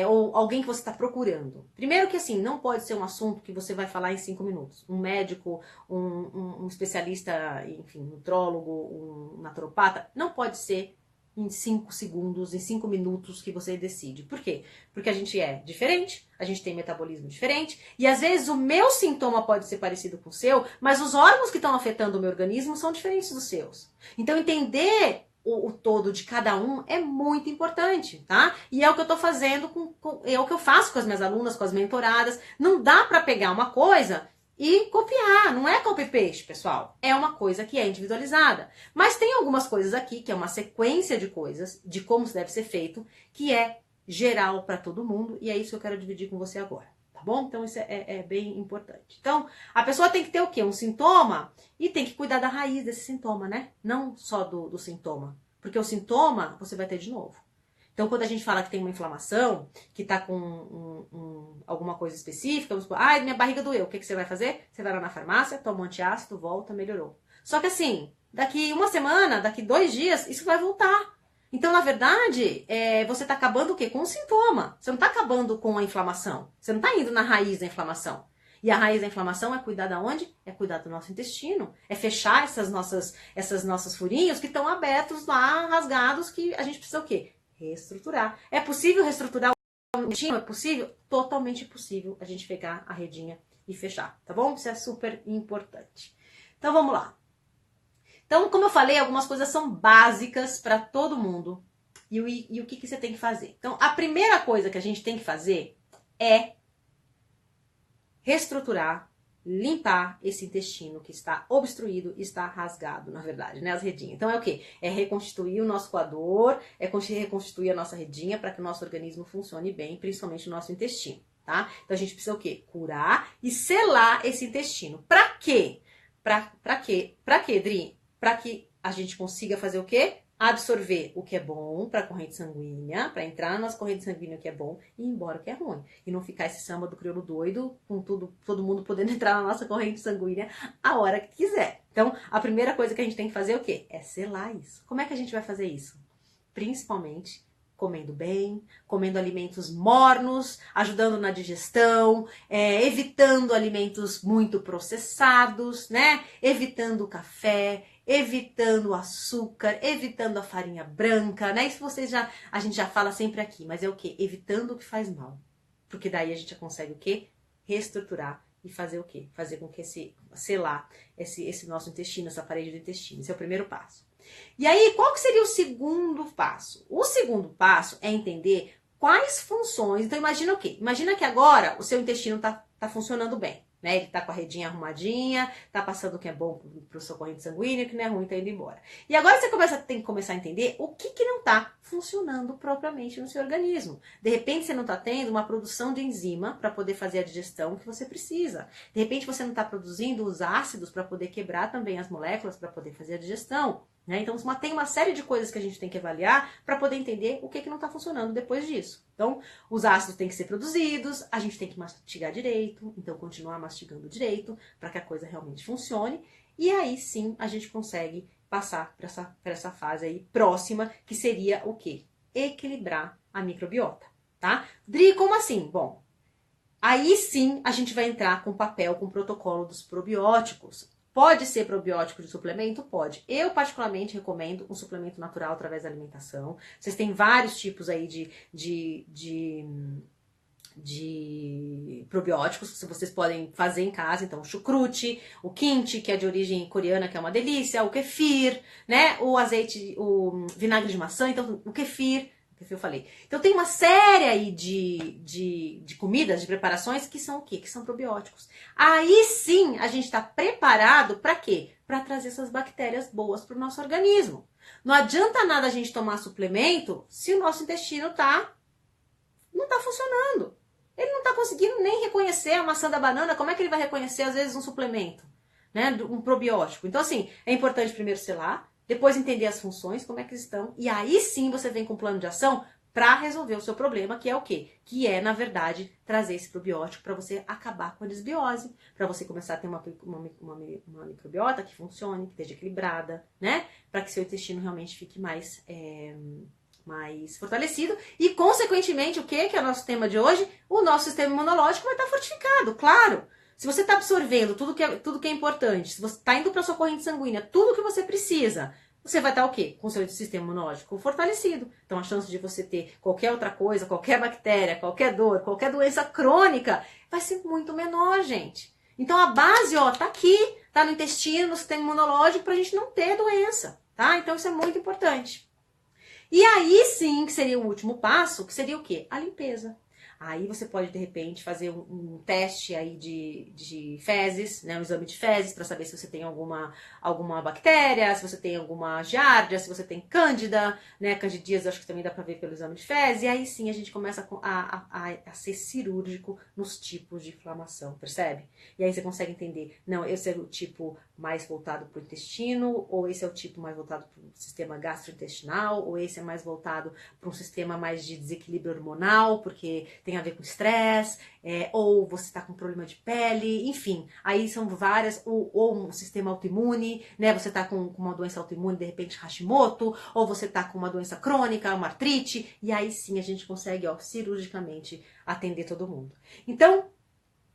ou alguém que você está procurando. Primeiro que assim, não pode ser um assunto que você vai falar em 5 minutos. Um médico, um especialista, enfim, um nutrólogo, um naturopata, não pode ser em 5 segundos, em 5 minutos que você decide. Por quê? Porque a gente é diferente, a gente tem metabolismo diferente, e às vezes o meu sintoma pode ser parecido com o seu, mas os órgãos que estão afetando o meu organismo são diferentes dos seus. Então entender o todo de cada um é muito importante, tá? E é o que eu tô fazendo é o que eu faço com as minhas alunas, com as mentoradas. Não dá para pegar uma coisa e copiar. Não é copy-paste, pessoal. É uma coisa que é individualizada. Mas tem algumas coisas aqui, que é uma sequência de coisas, de como isso deve ser feito, que é geral para todo mundo, e é isso que eu quero dividir com você agora. Tá bom? Então isso é bem importante. Então, a pessoa tem que ter o quê? Um sintoma e tem que cuidar da raiz desse sintoma, né? Não só do sintoma. Porque o sintoma você vai ter de novo. Então, quando a gente fala que tem uma inflamação, que tá com alguma coisa específica, vamos supor, minha barriga doeu, o que você vai fazer? Você vai lá na farmácia, toma um antiácido, volta, melhorou. Só que assim, daqui uma semana, daqui 2 dias, isso vai voltar. Então, na verdade, você tá acabando o quê? Com o sintoma. Você não tá acabando com a inflamação. Você não tá indo na raiz da inflamação. E a raiz da inflamação é cuidar da onde? É cuidar do nosso intestino. É fechar essas nossas furinhos que estão abertos lá, rasgados, que a gente precisa o quê? Reestruturar. É possível reestruturar o intestino? É possível? Totalmente possível a gente pegar a redinha e fechar, tá bom? Isso é super importante. Então, vamos lá. Então, como eu falei, algumas coisas são básicas para todo mundo. E o que você tem que fazer? Então, a primeira coisa que a gente tem que fazer é reestruturar, limpar esse intestino que está obstruído, está rasgado, na verdade, né, as redinhas. Então é o quê? É reconstituir o nosso coador, é reconstituir a nossa redinha para que o nosso organismo funcione bem, principalmente o nosso intestino, tá? Então a gente precisa o quê? Curar e selar esse intestino. Pra quê? Pra quê? Pra quê, Dri? Pra que a gente consiga fazer o quê? Absorver o que é bom para a corrente sanguínea, para entrar na nossa corrente sanguínea o que é bom e ir embora o que é ruim. E não ficar esse samba do crioulo doido, com todo mundo podendo entrar na nossa corrente sanguínea a hora que quiser. Então, a primeira coisa que a gente tem que fazer é o quê? É selar isso. Como é que a gente vai fazer isso? Principalmente comendo bem, comendo alimentos mornos, ajudando na digestão, evitando alimentos muito processados, né? Evitando o café, evitando o açúcar, evitando a farinha branca, né? Isso a gente já fala sempre aqui, mas é o quê? Evitando o que faz mal. Porque daí a gente já consegue o quê? Reestruturar e fazer o quê? Fazer com que selar esse nosso intestino, essa parede do intestino. Esse é o primeiro passo. E aí, qual que seria o segundo passo? O segundo passo é entender quais funções. Então, imagina o quê? Imagina que agora o seu intestino tá funcionando bem, né? Ele tá com a redinha arrumadinha, tá passando o que é bom pro seu corrente sanguínea, o que não é ruim, tá indo embora. E agora você tem que começar a entender o que não tá funcionando propriamente no seu organismo. De repente, você não tá tendo uma produção de enzima para poder fazer a digestão que você precisa. De repente, você não tá produzindo os ácidos para poder quebrar também as moléculas para poder fazer a digestão. Né? Então, tem uma série de coisas que a gente tem que avaliar para poder entender o que não está funcionando depois disso. Então, os ácidos têm que ser produzidos, a gente tem que mastigar direito, então continuar mastigando direito para que a coisa realmente funcione. E aí sim a gente consegue passar para essa fase aí próxima, que seria o quê? Equilibrar a microbiota, tá? Dri, como assim? Bom, aí sim a gente vai entrar com o papel, com o protocolo dos probióticos. Pode ser probiótico de suplemento? Pode. Eu, particularmente, recomendo um suplemento natural através da alimentação. Vocês têm vários tipos aí de probióticos que vocês podem fazer em casa. Então, o chucrute, o kimchi, que é de origem coreana, que é uma delícia, o kefir, né? O azeite, o vinagre de maçã, então o kefir eu falei. Então tem uma série aí de comidas, de preparações que são o quê? Que são probióticos. Aí sim a gente está preparado para quê? Para trazer essas bactérias boas para o nosso organismo. Não adianta nada a gente tomar suplemento se o nosso intestino não tá funcionando. Ele não está conseguindo nem reconhecer a maçã da banana. Como é que ele vai reconhecer às vezes um suplemento, né? Um probiótico. Então assim, é importante primeiro selar, depois entender as funções, como é que estão, e aí sim você vem com um plano de ação para resolver o seu problema, que é o quê? Que é, na verdade, trazer esse probiótico para você acabar com a desbiose, para você começar a ter uma microbiota que funcione, que esteja equilibrada, né? Para que seu intestino realmente fique mais fortalecido e, consequentemente, o que é o nosso tema de hoje? O nosso sistema imunológico vai estar fortificado, claro! Se você está absorvendo tudo que é importante, se você está indo para a sua corrente sanguínea, tudo que você precisa, você vai estar o quê? Com o seu sistema imunológico fortalecido. Então a chance de você ter qualquer outra coisa, qualquer bactéria, qualquer dor, qualquer doença crônica, vai ser muito menor, gente. Então a base, tá aqui, tá no intestino, no sistema imunológico, para a gente não ter doença, tá? Então isso é muito importante. E aí sim, que seria o último passo, que seria o quê? A limpeza. Aí você pode, de repente, fazer um teste aí de fezes, né? Um exame de fezes para saber se você tem alguma bactéria, se você tem alguma giardia, se você tem cândida, né? Candidíase, acho que também dá para ver pelo exame de fezes. E aí sim a gente começa a ser cirúrgico nos tipos de inflamação, percebe? E aí você consegue entender, não, esse é o tipo mais voltado para o intestino, ou esse é o tipo mais voltado para o sistema gastrointestinal, ou esse é mais voltado para um sistema mais de desequilíbrio hormonal, porque tem a ver com estresse, ou você está com problema de pele, enfim. Aí são várias, ou um sistema autoimune, né? Você está com uma doença autoimune, de repente Hashimoto, ou você está com uma doença crônica, uma artrite, e aí sim a gente consegue, ó, cirurgicamente atender todo mundo. Então,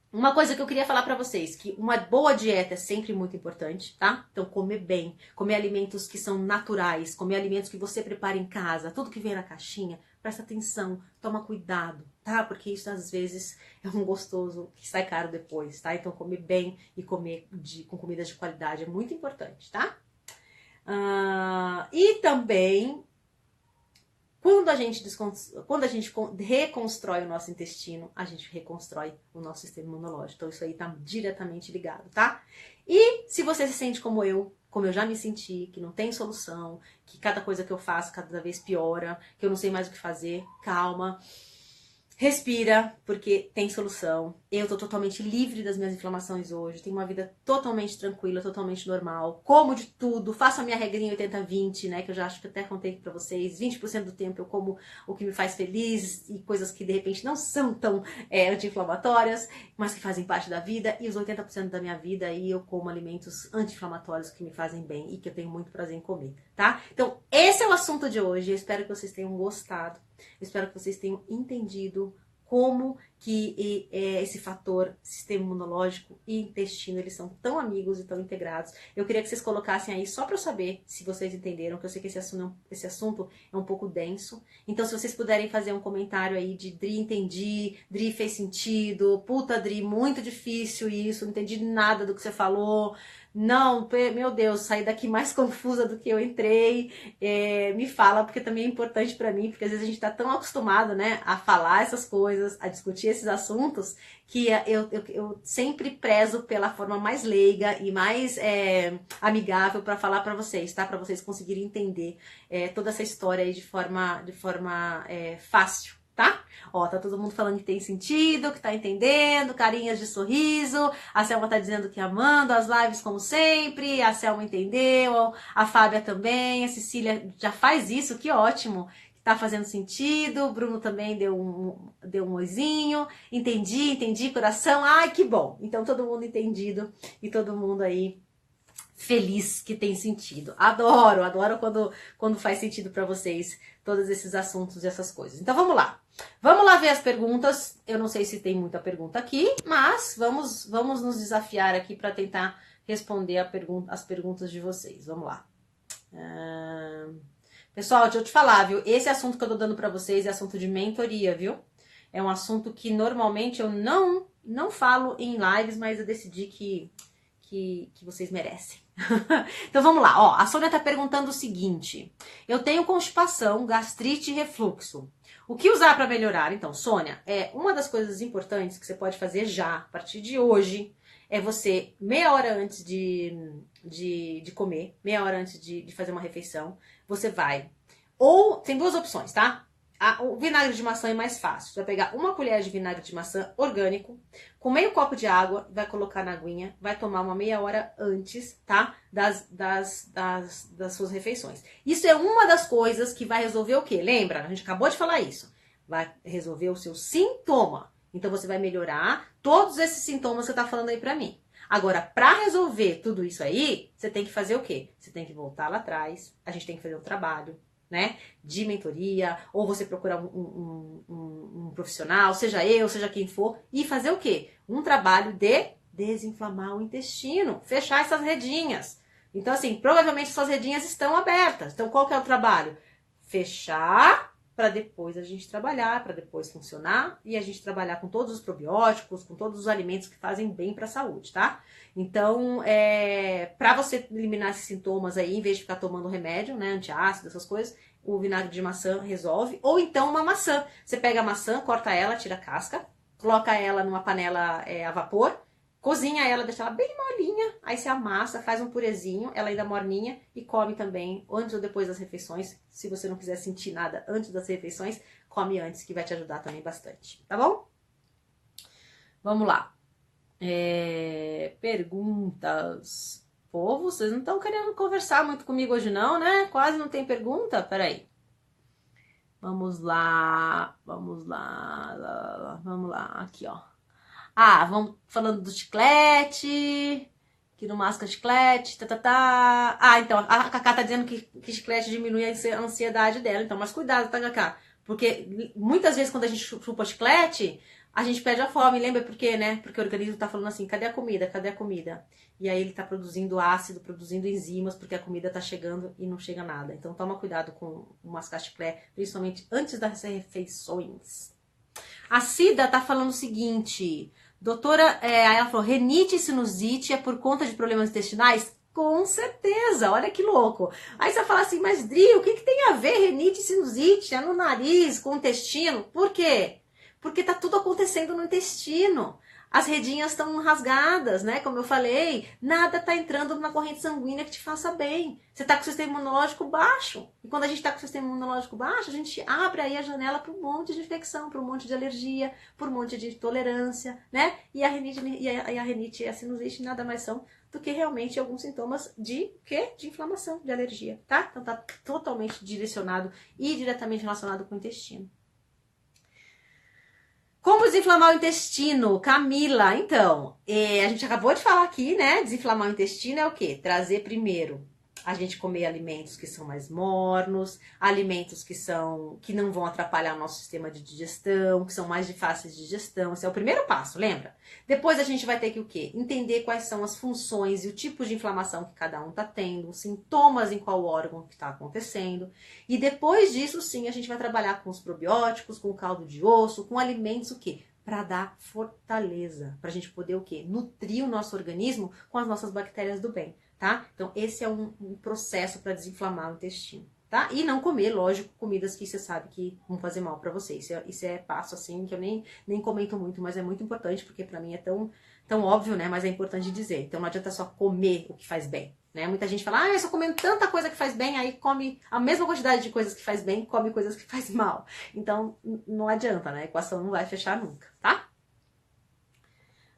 uma coisa que eu queria falar pra vocês, que uma boa dieta é sempre muito importante, tá? Então comer bem, comer alimentos que são naturais, comer alimentos que você prepara em casa, tudo que vem na caixinha, presta atenção, toma cuidado, tá? Porque isso às vezes é um gostoso que sai caro depois, tá? Então comer bem e comer com comidas de qualidade é muito importante, tá? E também quando a gente reconstrói o nosso intestino, a gente reconstrói o nosso sistema imunológico. Então isso aí tá diretamente ligado, tá? E se você se sente como eu já me senti, que não tem solução, que cada coisa que eu faço cada vez piora, que eu não sei mais o que fazer, calma. Respira, porque tem solução. Eu tô totalmente livre das minhas inflamações hoje. Tenho uma vida totalmente tranquila, totalmente normal. Como de tudo. Faço a minha regrinha 80-20, né? Que eu já acho que até contei pra vocês. 20% do tempo eu como o que me faz feliz e coisas que de repente não são tão anti-inflamatórias, mas que fazem parte da vida. E os 80% da minha vida aí eu como alimentos anti-inflamatórios que me fazem bem e que eu tenho muito prazer em comer, tá? Então, esse é o assunto de hoje. Eu espero que vocês tenham gostado. Eu espero que vocês tenham entendido como que esse fator sistema imunológico e intestino, eles são tão amigos e tão integrados. Eu queria que vocês colocassem aí só para eu saber se vocês entenderam, que eu sei que esse assunto é um pouco denso. Então, se vocês puderem fazer um comentário aí de Dri, entendi, Dri, fez sentido, puta, Dri, muito difícil isso, não entendi nada do que você falou. Não, meu Deus, saí daqui mais confusa do que eu entrei. Me fala, porque também é importante pra mim, porque às vezes a gente tá tão acostumado, né, a falar essas coisas, a discutir esses assuntos, que eu sempre prezo pela forma mais leiga e mais amigável pra falar pra vocês, tá? Pra vocês conseguirem entender toda essa história aí de forma fácil. Tá? Ó, tá todo mundo falando que tem sentido, que tá entendendo, carinhas de sorriso, a Selma tá dizendo que amando as lives como sempre, a Selma entendeu, a Fábia também, a Cecília já faz isso, que ótimo, tá fazendo sentido, o Bruno também deu um oizinho, entendi, coração, ai que bom, então todo mundo entendido e todo mundo aí feliz que tem sentido. Adoro quando faz sentido pra vocês todos esses assuntos e essas coisas. Então vamos lá. Vamos lá ver as perguntas. Eu não sei se tem muita pergunta aqui, mas vamos nos desafiar aqui para tentar responder as perguntas de vocês. Vamos lá. Pessoal, deixa eu te falar, viu? Esse assunto que eu tô dando para vocês é assunto de mentoria, viu? É um assunto que normalmente eu não falo em lives, mas eu decidi que vocês merecem. Então vamos lá, ó, a Sônia tá perguntando o seguinte: eu tenho constipação, gastrite e refluxo. O que usar para melhorar? Então, Sônia, uma das coisas importantes que você pode fazer já, a partir de hoje, é você, meia hora antes de comer, meia hora antes de fazer uma refeição, você vai, ou, tem duas opções, tá? O vinagre de maçã é mais fácil. Você vai pegar uma colher de vinagre de maçã orgânico, com meio copo de água, vai colocar na aguinha, vai tomar uma meia hora antes, tá? Das suas refeições. Isso é uma das coisas que vai resolver o quê? Lembra? A gente acabou de falar isso. Vai resolver o seu sintoma. Então você vai melhorar todos esses sintomas que você tá falando aí pra mim. Agora, para resolver tudo isso aí, você tem que fazer o quê? Você tem que voltar lá atrás, a gente tem que fazer um trabalho, né, de mentoria, ou você procurar um profissional, seja eu, seja quem for, e fazer o quê? Um trabalho de desinflamar o intestino, fechar essas redinhas. Então, assim, provavelmente suas redinhas estão abertas. Então, qual que é o trabalho? Fechar para depois a gente trabalhar, para depois funcionar e a gente trabalhar com todos os probióticos, com todos os alimentos que fazem bem para a saúde, tá? Então, para você eliminar esses sintomas aí, em vez de ficar tomando remédio, né, antiácido, essas coisas, o vinagre de maçã resolve. Ou então uma maçã. Você pega a maçã, corta ela, tira a casca, coloca ela numa panela a vapor, cozinha ela, deixa ela bem molinha, aí você amassa, faz um purezinho, ela ainda morninha, e come também antes ou depois das refeições. Se você não quiser sentir nada antes das refeições, come antes, que vai te ajudar também bastante, tá bom? Vamos lá. Perguntas. Povo, vocês não estão querendo conversar muito comigo hoje não, né? Quase não tem pergunta? Peraí. Vamos lá, vamos lá, vamos lá, aqui ó. Vamos falando do chiclete, que não masca chiclete, tá. Então, a Cacá tá dizendo que chiclete diminui a ansiedade dela, então, mas cuidado, tá, Cacá? Porque muitas vezes quando a gente chupa chiclete, a gente perde a fome, lembra por quê, né? Porque o organismo tá falando assim, cadê a comida, cadê a comida? E aí ele tá produzindo ácido, produzindo enzimas, porque a comida tá chegando e não chega nada. Então toma cuidado com o mascar chiclete, principalmente antes das refeições. A Cida tá falando o seguinte, doutora, aí ela falou, rinite e sinusite é por conta de problemas intestinais? Com certeza, olha que louco. Aí você vai falar assim, mas Dri, o que tem a ver rinite e sinusite? É no nariz, com o intestino? Por quê? Porque tá tudo acontecendo no intestino. As redinhas estão rasgadas, né? Como eu falei, nada tá entrando numa corrente sanguínea que te faça bem. Você tá com o sistema imunológico baixo. E quando a gente tá com o sistema imunológico baixo, a gente abre aí a janela para um monte de infecção, para um monte de alergia, para um monte de intolerância, né? E a rinite e a sinusite nada mais são do que realmente alguns sintomas de quê? De inflamação, de alergia, tá? Então tá totalmente direcionado e diretamente relacionado com o intestino. Como desinflamar o intestino? Camila, então, a gente acabou de falar aqui, né? Desinflamar o intestino é o quê? Trazer primeiro a gente comer alimentos que são mais mornos, alimentos que não vão atrapalhar o nosso sistema de digestão, que são mais fáceis de digestão. Esse é o primeiro passo, lembra? Depois a gente vai ter que o quê? Entender quais são as funções e o tipo de inflamação que cada um está tendo, sintomas em qual órgão que está acontecendo. E depois disso, sim, a gente vai trabalhar com os probióticos, com o caldo de osso, com alimentos o quê? Para dar fortaleza, para a gente poder o quê? Nutrir o nosso organismo com as nossas bactérias do bem, tá? Então, esse é um processo para desinflamar o intestino, tá? E não comer, lógico, comidas que você sabe que vão fazer mal para você. Isso é passo, assim, que eu nem comento muito, mas é muito importante, porque para mim é tão óbvio, né? Mas é importante dizer. Então, não adianta só comer o que faz bem, né? Muita gente fala, eu só comendo tanta coisa que faz bem, aí come a mesma quantidade de coisas que faz bem, come coisas que faz mal. Então, não adianta, né? A equação não vai fechar nunca, tá?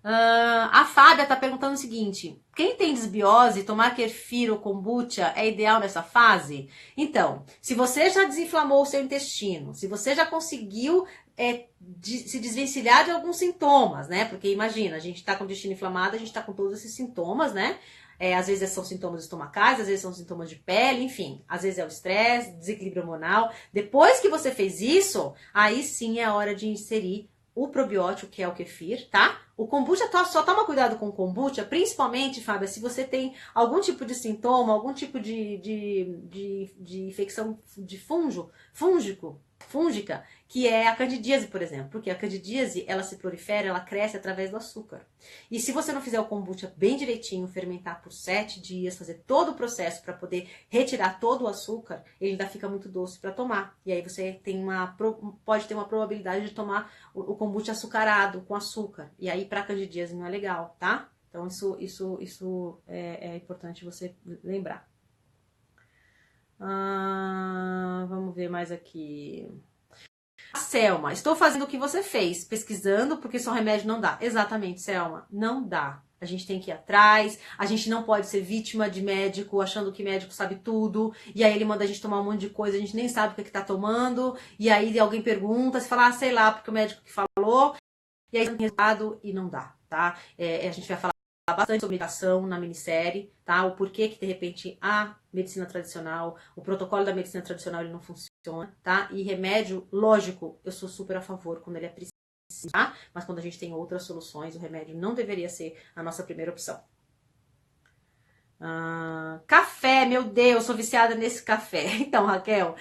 A Fábia tá perguntando o seguinte, quem tem desbiose, tomar kefir ou kombucha é ideal nessa fase? Então, se você já desinflamou o seu intestino, se você já conseguiu se desvencilhar de alguns sintomas, né? Porque imagina, a gente tá com o intestino inflamado, a gente tá com todos esses sintomas, né? Às vezes são sintomas estomacais, às vezes são sintomas de pele, enfim. Às vezes é o estresse, desequilíbrio hormonal. Depois que você fez isso, aí sim é a hora de inserir o probiótico, que é o kefir, tá? O kombucha, só toma cuidado com o kombucha, principalmente, Fábia, se você tem algum tipo de sintoma, algum tipo de infecção de fúngica, que é a candidíase, por exemplo. Porque a candidíase, ela se prolifera, ela cresce através do açúcar. E se você não fizer o kombucha bem direitinho, fermentar por 7 dias, fazer todo o processo para poder retirar todo o açúcar, ele ainda fica muito doce para tomar. E aí você pode ter uma probabilidade de tomar o kombucha açucarado, com açúcar. E aí para candidíase não é legal, tá? Então isso é importante você lembrar. Vamos ver mais aqui. Selma, estou fazendo o que você fez, pesquisando porque só remédio não dá. Exatamente, Selma, não dá. A gente tem que ir atrás, a gente não pode ser vítima de médico, achando que médico sabe tudo, e aí ele manda a gente tomar um monte de coisa, a gente nem sabe o que tá tomando, e aí alguém pergunta, você fala, sei lá, porque o médico que falou, e aí tem resultado e não dá, tá? A gente vai falar bastante sobre educação na minissérie, tá? O porquê que, de repente, a medicina tradicional, o protocolo da medicina tradicional, ele não funciona, tá? E remédio, lógico, eu sou super a favor quando ele é preciso, tá? Mas quando a gente tem outras soluções, o remédio não deveria ser a nossa primeira opção. Café, meu Deus, sou viciada nesse café. Então, Raquel,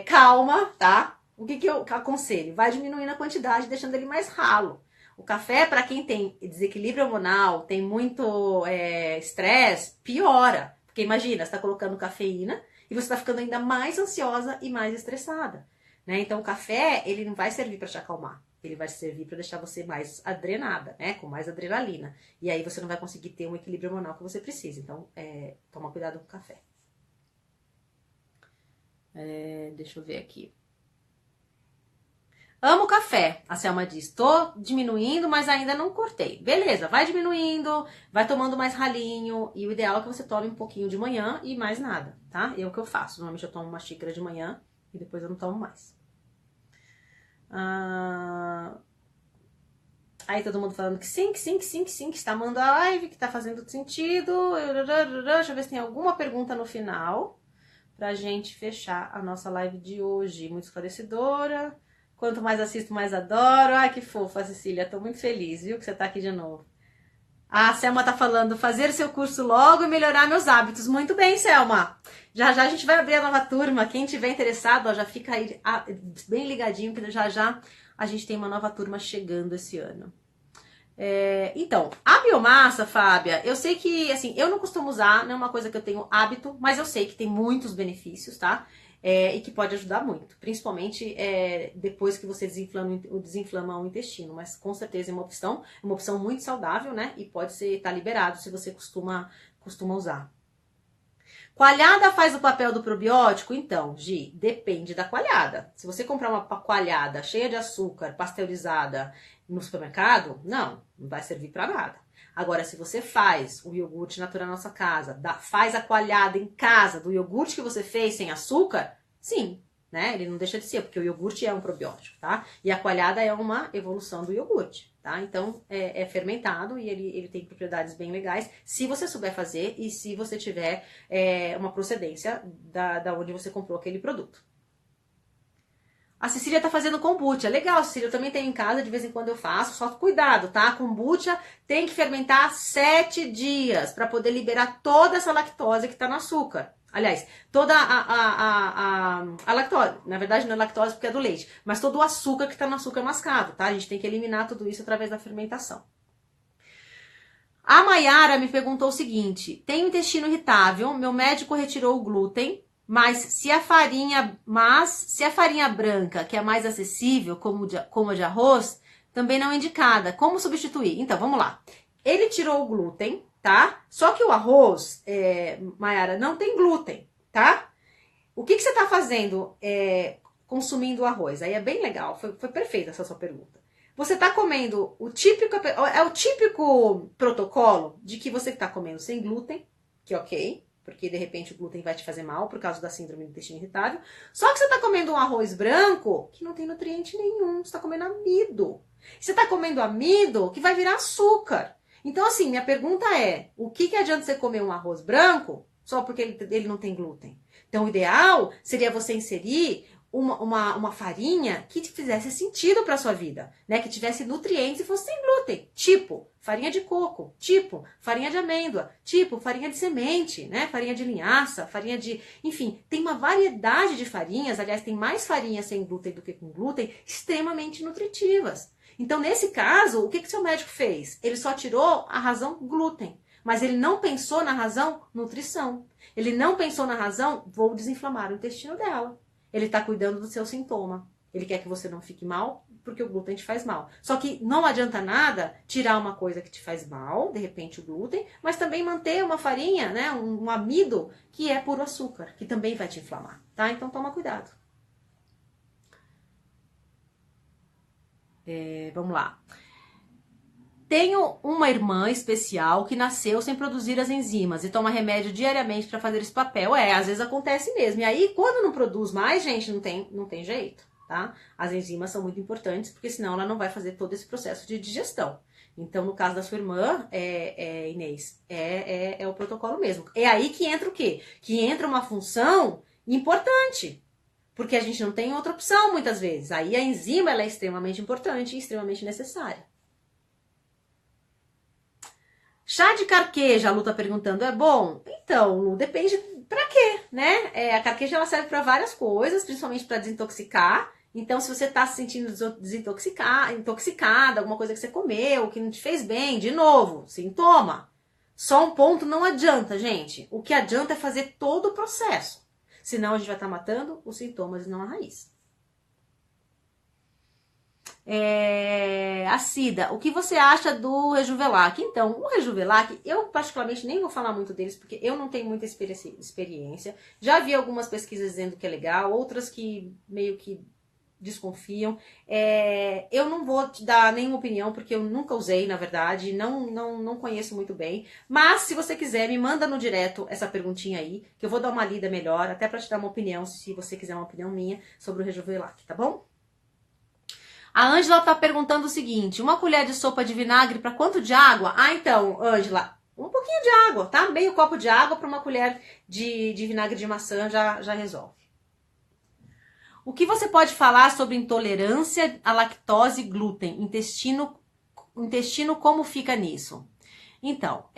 calma, tá? O que eu aconselho? Vai diminuindo a quantidade, deixando ele mais ralo. O café, para quem tem desequilíbrio hormonal, tem muito estresse, piora. Porque imagina, você está colocando cafeína e você está ficando ainda mais ansiosa e mais estressada, né? Então o café, ele não vai servir para te acalmar, ele vai servir para deixar você mais adrenada, né? Com mais adrenalina. E aí você não vai conseguir ter um equilíbrio hormonal que você precisa. Então, toma cuidado com o café. Deixa eu ver aqui. Amo café, a Selma diz. Tô diminuindo, mas ainda não cortei. Beleza, vai diminuindo, vai tomando mais ralinho. E o ideal é que você tome um pouquinho de manhã e mais nada, tá? É o que eu faço. Normalmente eu tomo uma xícara de manhã e depois eu não tomo mais. Aí todo mundo falando que sim, que está amando a live, que tá fazendo sentido. Deixa eu ver se tem alguma pergunta no final pra gente fechar a nossa live de hoje. Muito esclarecedora. Quanto mais assisto, mais adoro. Ai, que fofa, Cecília. Tô muito feliz, viu, que você tá aqui de novo. A Selma tá falando, fazer seu curso logo e melhorar meus hábitos. Muito bem, Selma. Já já a gente vai abrir a nova turma. Quem tiver interessado, ó, já fica aí bem ligadinho, que já já a gente tem uma nova turma chegando esse ano. Então, a biomassa, Fábia, eu sei que, assim, eu não costumo usar, não é uma coisa que eu tenho hábito, mas eu sei que tem muitos benefícios, tá? E que pode ajudar muito, principalmente depois que você desinflama o intestino, mas com certeza é uma opção muito saudável, né? E pode estar liberado se você costuma usar. Coalhada faz o papel do probiótico? Então, Gi, depende da coalhada. Se você comprar uma coalhada cheia de açúcar, pasteurizada no supermercado, não vai servir para nada. Agora, se você faz o iogurte natural na nossa casa, faz a coalhada em casa do iogurte que você fez sem açúcar, sim, né? Ele não deixa de ser, porque o iogurte é um probiótico, tá? E a coalhada é uma evolução do iogurte, tá? Então, é fermentado e ele tem propriedades bem legais, se você souber fazer e se você tiver uma procedência da onde você comprou aquele produto. A Cecília tá fazendo kombucha. Legal, Cecília, eu também tenho em casa, de vez em quando eu faço, só cuidado, tá? Kombucha tem que fermentar 7 dias para poder liberar toda essa lactose que tá no açúcar. Aliás, toda a lactose, na verdade não é lactose porque é do leite, mas todo o açúcar que tá no açúcar mascavo, tá? A gente tem que eliminar tudo isso através da fermentação. A Maiara me perguntou o seguinte, tenho intestino irritável, meu médico retirou o glúten, mas se a farinha branca, que é mais acessível, como a de arroz, também não é indicada, como substituir? Então, vamos lá. Ele tirou o glúten, tá? Só que o arroz, Maiara, não tem glúten, tá? O que você tá fazendo consumindo o arroz? Aí é bem legal, foi perfeita essa sua pergunta. Você tá comendo o típico protocolo de que você tá comendo sem glúten, que é ok, porque de repente o glúten vai te fazer mal por causa da síndrome do intestino irritável. Só que você tá comendo um arroz branco que não tem nutriente nenhum, você tá comendo amido. Você tá comendo amido que vai virar açúcar. Então, assim, minha pergunta é, o que adianta você comer um arroz branco só porque ele não tem glúten? Então, o ideal seria você inserir uma farinha que te fizesse sentido para sua vida, né? Que tivesse nutrientes e fosse sem glúten. Tipo, farinha de coco, tipo, farinha de amêndoa, tipo, farinha de semente, né? Farinha de linhaça, farinha de... Enfim, tem uma variedade de farinhas, aliás, tem mais farinhas sem glúten do que com glúten, extremamente nutritivas. Então, nesse caso, o que seu médico fez? Ele só tirou a razão glúten, mas ele não pensou na razão nutrição. Ele não pensou na razão, vou desinflamar o intestino dela. Ele está cuidando do seu sintoma. Ele quer que você não fique mal, porque o glúten te faz mal. Só que não adianta nada tirar uma coisa que te faz mal, de repente o glúten, mas também manter uma farinha, né, um amido, que é puro açúcar, que também vai te inflamar, tá? Então toma cuidado. Vamos lá. Tenho uma irmã especial que nasceu sem produzir as enzimas e toma remédio diariamente para fazer esse papel. Às vezes acontece mesmo. E aí, quando não produz mais, gente, não tem jeito, tá? As enzimas são muito importantes, porque senão ela não vai fazer todo esse processo de digestão. Então, no caso da sua irmã, Inês, é o protocolo mesmo. É aí que entra o quê? Que entra uma função importante. Porque a gente não tem outra opção, muitas vezes. Aí a enzima ela é extremamente importante e extremamente necessária. Chá de carqueja, a Lu tá perguntando, é bom? Então, Lu, depende pra quê, né? A carqueja ela serve para várias coisas, principalmente para desintoxicar. Então, se você tá se sentindo intoxicada, alguma coisa que você comeu, que não te fez bem, de novo, sintoma. Só um ponto não adianta, gente. O que adianta é fazer todo o processo. Senão a gente vai estar matando os sintomas e não a raiz. A Cida, o que você acha do Rejuvelac? Então, o Rejuvelac, eu particularmente nem vou falar muito deles, porque eu não tenho muita experiência. Já vi algumas pesquisas dizendo que é legal, outras que meio que desconfiam. Eu não vou te dar nenhuma opinião, porque eu nunca usei, na verdade, não conheço muito bem. Mas, se você quiser, me manda no direto essa perguntinha aí, que eu vou dar uma lida melhor, até pra te dar uma opinião, se você quiser uma opinião minha sobre o Rejuvelac, tá bom? A Ângela tá perguntando o seguinte, uma colher de sopa de vinagre para quanto de água? Ah, então, Ângela, um pouquinho de água, tá? Meio copo de água para uma colher de vinagre de maçã já resolve. O que você pode falar sobre intolerância à lactose e glúten? Intestino como fica nisso? Então,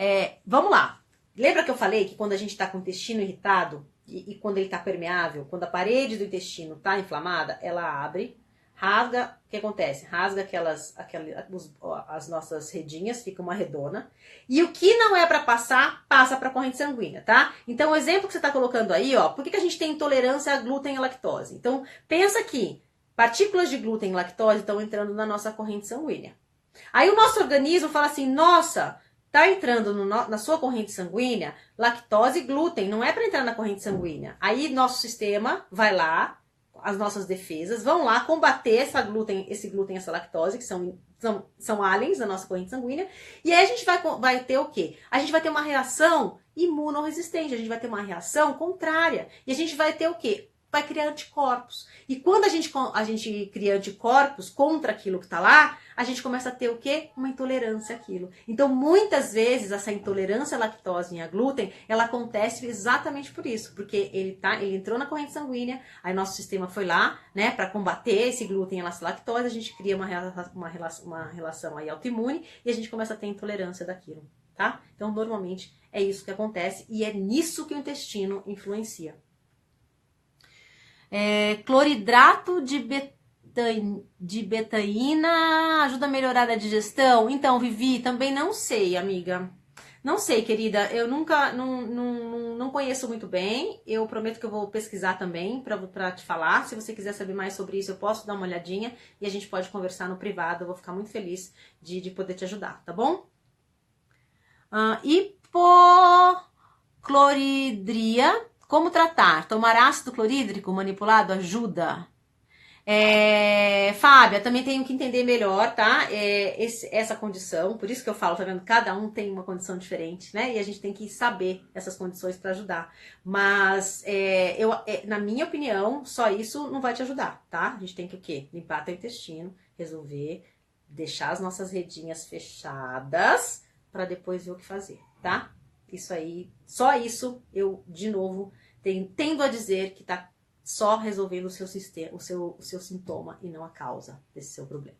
vamos lá. Lembra que eu falei que quando a gente tá com o intestino irritado e quando ele tá permeável, quando a parede do intestino tá inflamada, ela abre, rasga, o que acontece? Rasga as nossas redinhas, fica uma redona. E o que não é para passar, passa para a corrente sanguínea, tá? Então, o exemplo que você está colocando aí, ó, por que a gente tem intolerância a glúten e lactose? Então, pensa que partículas de glúten e lactose estão entrando na nossa corrente sanguínea. Aí o nosso organismo fala assim, nossa, tá entrando na sua corrente sanguínea lactose e glúten, não é para entrar na corrente sanguínea. Aí nosso sistema vai lá, as nossas defesas vão lá combater esse glúten, essa lactose, que são aliens da nossa corrente sanguínea, e aí a gente vai ter o quê? A gente vai ter uma reação imunorresistente, a gente vai ter uma reação contrária, e a gente vai ter o quê? Vai criar anticorpos. E quando a gente cria anticorpos contra aquilo que está lá, a gente começa a ter o quê? Uma intolerância àquilo. Então, muitas vezes, essa intolerância à lactose e a glúten, ela acontece exatamente por isso. Porque ele entrou na corrente sanguínea, aí nosso sistema foi lá, né, para combater esse glúten e essa lactose, a gente cria uma relação aí autoimune e a gente começa a ter intolerância daquilo, tá? Então, normalmente, é isso que acontece e é nisso que o intestino influencia. Cloridrato de betaína ajuda a melhorar a digestão? Então, Vivi, também não sei, amiga. Não sei, querida. Eu nunca, não conheço muito bem. Eu prometo que eu vou pesquisar também pra te falar. Se você quiser saber mais sobre isso, eu posso dar uma olhadinha e a gente pode conversar no privado. Eu vou ficar muito feliz de poder te ajudar, tá bom? Hipocloridria. Como tratar? Tomar ácido clorídrico manipulado ajuda? Fábia, também tenho que entender melhor, tá? Essa condição, por isso que eu falo, tá vendo? Cada um tem uma condição diferente, né? E a gente tem que saber essas condições para ajudar. Mas, na minha opinião, só isso não vai te ajudar, tá? A gente tem que o quê? Limpar teu intestino, resolver, deixar as nossas redinhas fechadas para depois ver o que fazer, tá? Isso aí, só isso, eu, de novo, tendo a dizer que tá só resolvendo o seu sintoma e não a causa desse seu problema.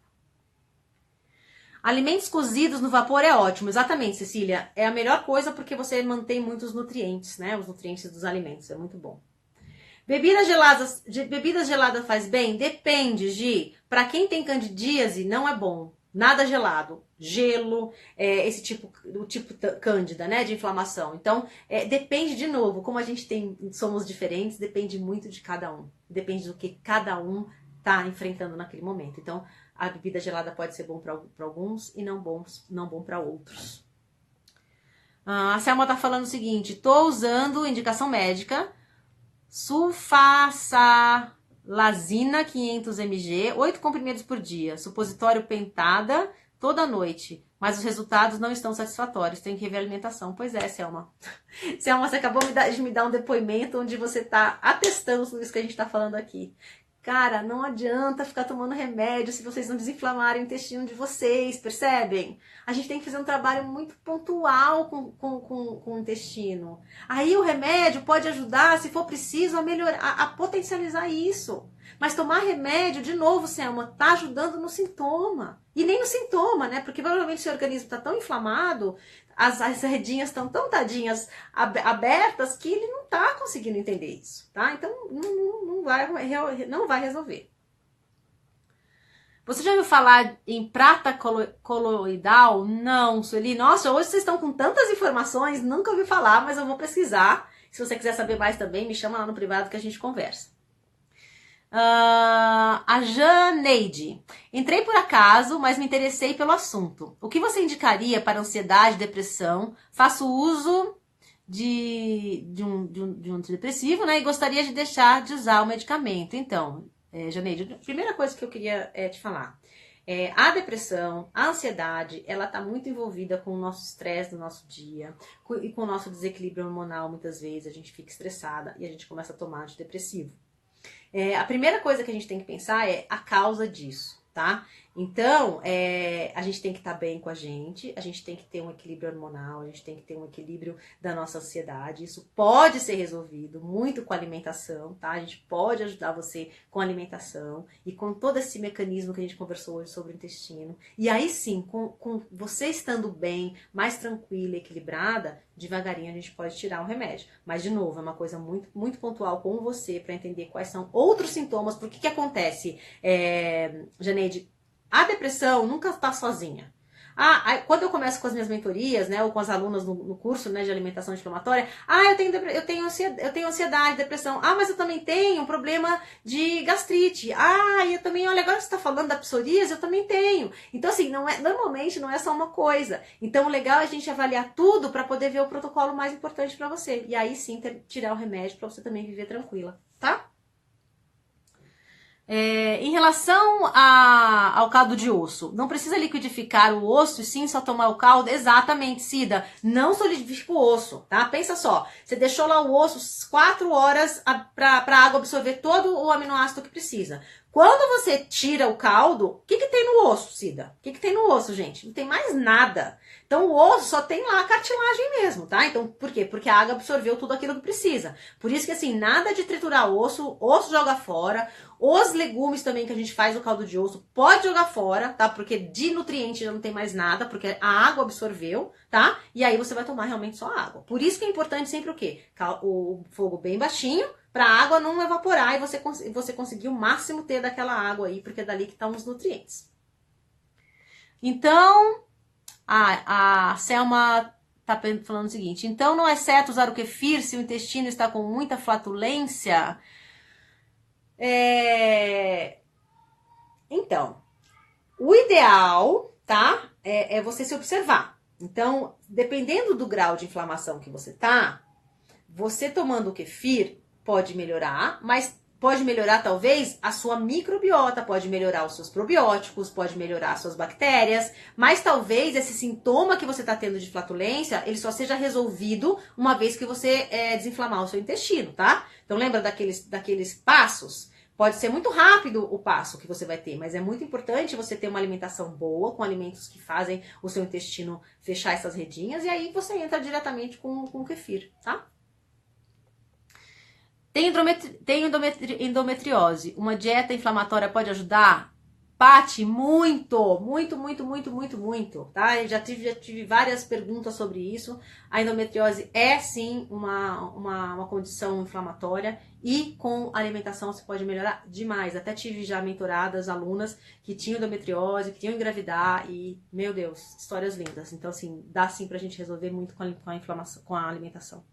Alimentos cozidos no vapor é ótimo, exatamente, Cecília. É a melhor coisa porque você mantém muitos nutrientes, né? Os nutrientes dos alimentos, é muito bom. Bebidas geladas faz bem? Depende, Gi. Para quem tem candidíase, não é bom. Nada gelado, gelo, o tipo cândida, né, de inflamação. Então, depende de novo, como a gente somos diferentes, depende muito de cada um. Depende do que cada um tá enfrentando naquele momento. Então, a bebida gelada pode ser bom para alguns e não bom para outros. A Selma tá falando o seguinte, tô usando indicação médica, sulfasalazina 500 mg, 8 comprimidos por dia, supositório pentada toda noite, mas os resultados não estão satisfatórios, tem que rever a alimentação. Pois é, Selma. Selma, você acabou de me dar um depoimento onde você está atestando tudo isso que a gente está falando aqui. Cara, não adianta ficar tomando remédio se vocês não desinflamarem o intestino de vocês, percebem? A gente tem que fazer um trabalho muito pontual com o intestino. Aí o remédio pode ajudar, se for preciso, a melhorar, a potencializar isso. Mas tomar remédio, de novo, Selma, tá ajudando no sintoma. E nem no sintoma, né? Porque provavelmente seu organismo tá tão inflamado, as redinhas estão tão tadinhas abertas que ele não tá conseguindo entender isso, tá? Então não vai resolver. Você já ouviu falar em prata coloidal? Não, Sueli. Nossa, hoje vocês estão com tantas informações, nunca ouvi falar, mas eu vou pesquisar Se você quiser saber mais também, me chama lá no privado que a gente conversa. A Janeide. Entrei por acaso, mas me interessei pelo assunto. O que você indicaria para ansiedade, depressão? Faço uso de um antidepressivo, né? E gostaria de deixar de usar o medicamento. Então, Janeide, a primeira coisa que eu queria te falar. A depressão, a ansiedade, ela está muito envolvida com o nosso estresse do nosso dia e com o nosso desequilíbrio hormonal. Muitas vezes a gente fica estressada e a gente começa a tomar antidepressivo. A primeira coisa que a gente tem que pensar é a causa disso, tá? Então, a gente tem que estar bem com a gente tem que ter um equilíbrio hormonal, a gente tem que ter um equilíbrio da nossa ansiedade. Isso pode ser resolvido muito com alimentação, tá? A gente pode ajudar você com alimentação e com todo esse mecanismo que a gente conversou hoje sobre o intestino. E aí sim, com você estando bem, mais tranquila, equilibrada, devagarinho a gente pode tirar o remédio. Mas, de novo, é uma coisa muito, muito pontual com você para entender quais são outros sintomas. Porque que acontece, Janeide? A depressão nunca está sozinha. Quando eu começo com as minhas mentorias, né, ou com as alunas no curso, né, de alimentação inflamatória, eu tenho ansiedade, depressão. Mas eu também tenho um problema de gastrite. Eu também, olha, agora você está falando da psoríase, eu também tenho. Então, assim, normalmente não é só uma coisa. Então, o legal é a gente avaliar tudo para poder ver o protocolo mais importante para você. E aí sim, tirar o remédio para você também viver tranquila, tá? Em relação ao caldo de osso, não precisa liquidificar o osso e sim só tomar o caldo? Exatamente, Cida. Não solidifica o osso, tá? Pensa só, você deixou lá o osso 4 horas para a água absorver todo o aminoácido que precisa. Quando você tira o caldo, o que tem no osso, Cida? O que tem no osso, gente? Não tem mais nada. Então, o osso só tem lá a cartilagem mesmo, tá? Então, por quê? Porque a água absorveu tudo aquilo que precisa. Por isso que, assim, nada de triturar osso joga fora. Os legumes também que a gente faz o caldo de osso, pode jogar fora, tá? Porque de nutriente já não tem mais nada, porque a água absorveu, tá? E aí você vai tomar realmente só água. Por isso que é importante sempre o quê? O fogo bem baixinho, para a água não evaporar e você conseguir o máximo ter daquela água aí, porque é dali que estão os nutrientes. Então, a Selma tá falando o seguinte, então não é certo usar o kefir se o intestino está com muita flatulência? Então, o ideal, tá, é você se observar. Então, dependendo do grau de inflamação que você tá, você tomando o kefir pode melhorar, mas pode melhorar talvez a sua microbiota, pode melhorar os seus probióticos, pode melhorar as suas bactérias, mas talvez esse sintoma que você está tendo de flatulência, ele só seja resolvido uma vez que você desinflamar o seu intestino, tá? Então lembra daqueles passos? Pode ser muito rápido o passo que você vai ter, mas é muito importante você ter uma alimentação boa, com alimentos que fazem o seu intestino fechar essas redinhas, e aí você entra diretamente com o kefir, tá? Tenho endometriose. Uma dieta inflamatória pode ajudar? Paty, muito, tá? Eu já tive várias perguntas sobre isso. A endometriose é sim uma condição inflamatória e com alimentação você pode melhorar demais. Até tive já mentoradas, alunas que tinham endometriose, que tinham engravidar e, meu Deus, histórias lindas. Então, assim, dá sim pra gente resolver muito com a inflamação, com a alimentação.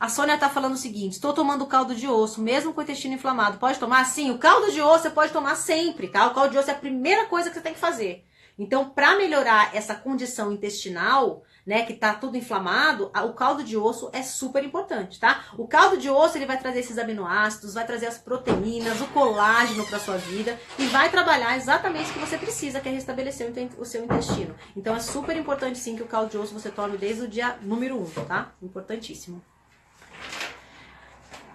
A Sônia tá falando o seguinte, estou tomando caldo de osso, mesmo com o intestino inflamado. Pode tomar? Sim, o caldo de osso você pode tomar sempre, tá? O caldo de osso é a primeira coisa que você tem que fazer. Então, para melhorar essa condição intestinal, né, que tá tudo inflamado, o caldo de osso é super importante, tá? O caldo de osso, ele vai trazer esses aminoácidos, vai trazer as proteínas, o colágeno para sua vida e vai trabalhar exatamente o que você precisa, que é restabelecer o seu intestino. Então, é super importante sim que o caldo de osso você tome desde o dia número 1, tá? Importantíssimo.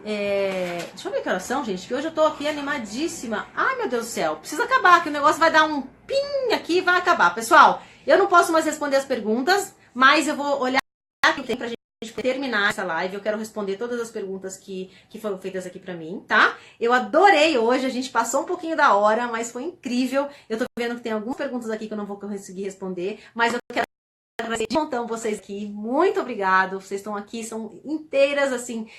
Deixa eu ver que horas são, gente, que hoje eu tô aqui animadíssima. Ai, meu Deus do céu, precisa acabar, que o negócio vai dar um pim aqui e vai acabar. Pessoal, eu não posso mais responder as perguntas, mas eu vou olhar aqui o tempo pra gente terminar essa live. Eu quero responder todas as perguntas que foram feitas aqui pra mim, tá? Eu adorei hoje, a gente passou um pouquinho da hora, mas foi incrível. Eu tô vendo que tem algumas perguntas aqui que eu não vou conseguir responder, mas eu quero agradecer de montão vocês aqui, muito obrigado, vocês estão aqui, são inteiras assim,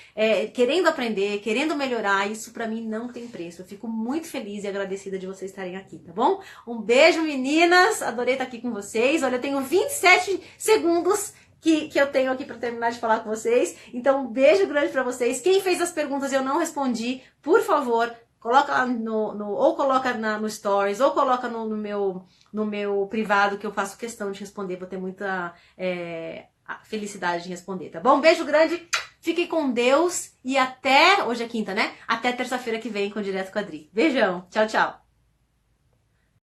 querendo aprender, querendo melhorar, isso pra mim não tem preço, eu fico muito feliz e agradecida de vocês estarem aqui, tá bom? Um beijo, meninas, adorei estar aqui com vocês, olha, eu tenho 27 segundos que eu tenho aqui para terminar de falar com vocês. Então, um beijo grande para vocês. Quem fez as perguntas e eu não respondi, por favor, coloca lá ou coloca no Stories, ou coloca no meu privado, que eu faço questão de responder. Vou ter muita felicidade de responder, tá bom? Um beijo grande, fiquem com Deus e até... Hoje é quinta, né? Até terça-feira que vem com o Direto com a Adri. Beijão, tchau, tchau.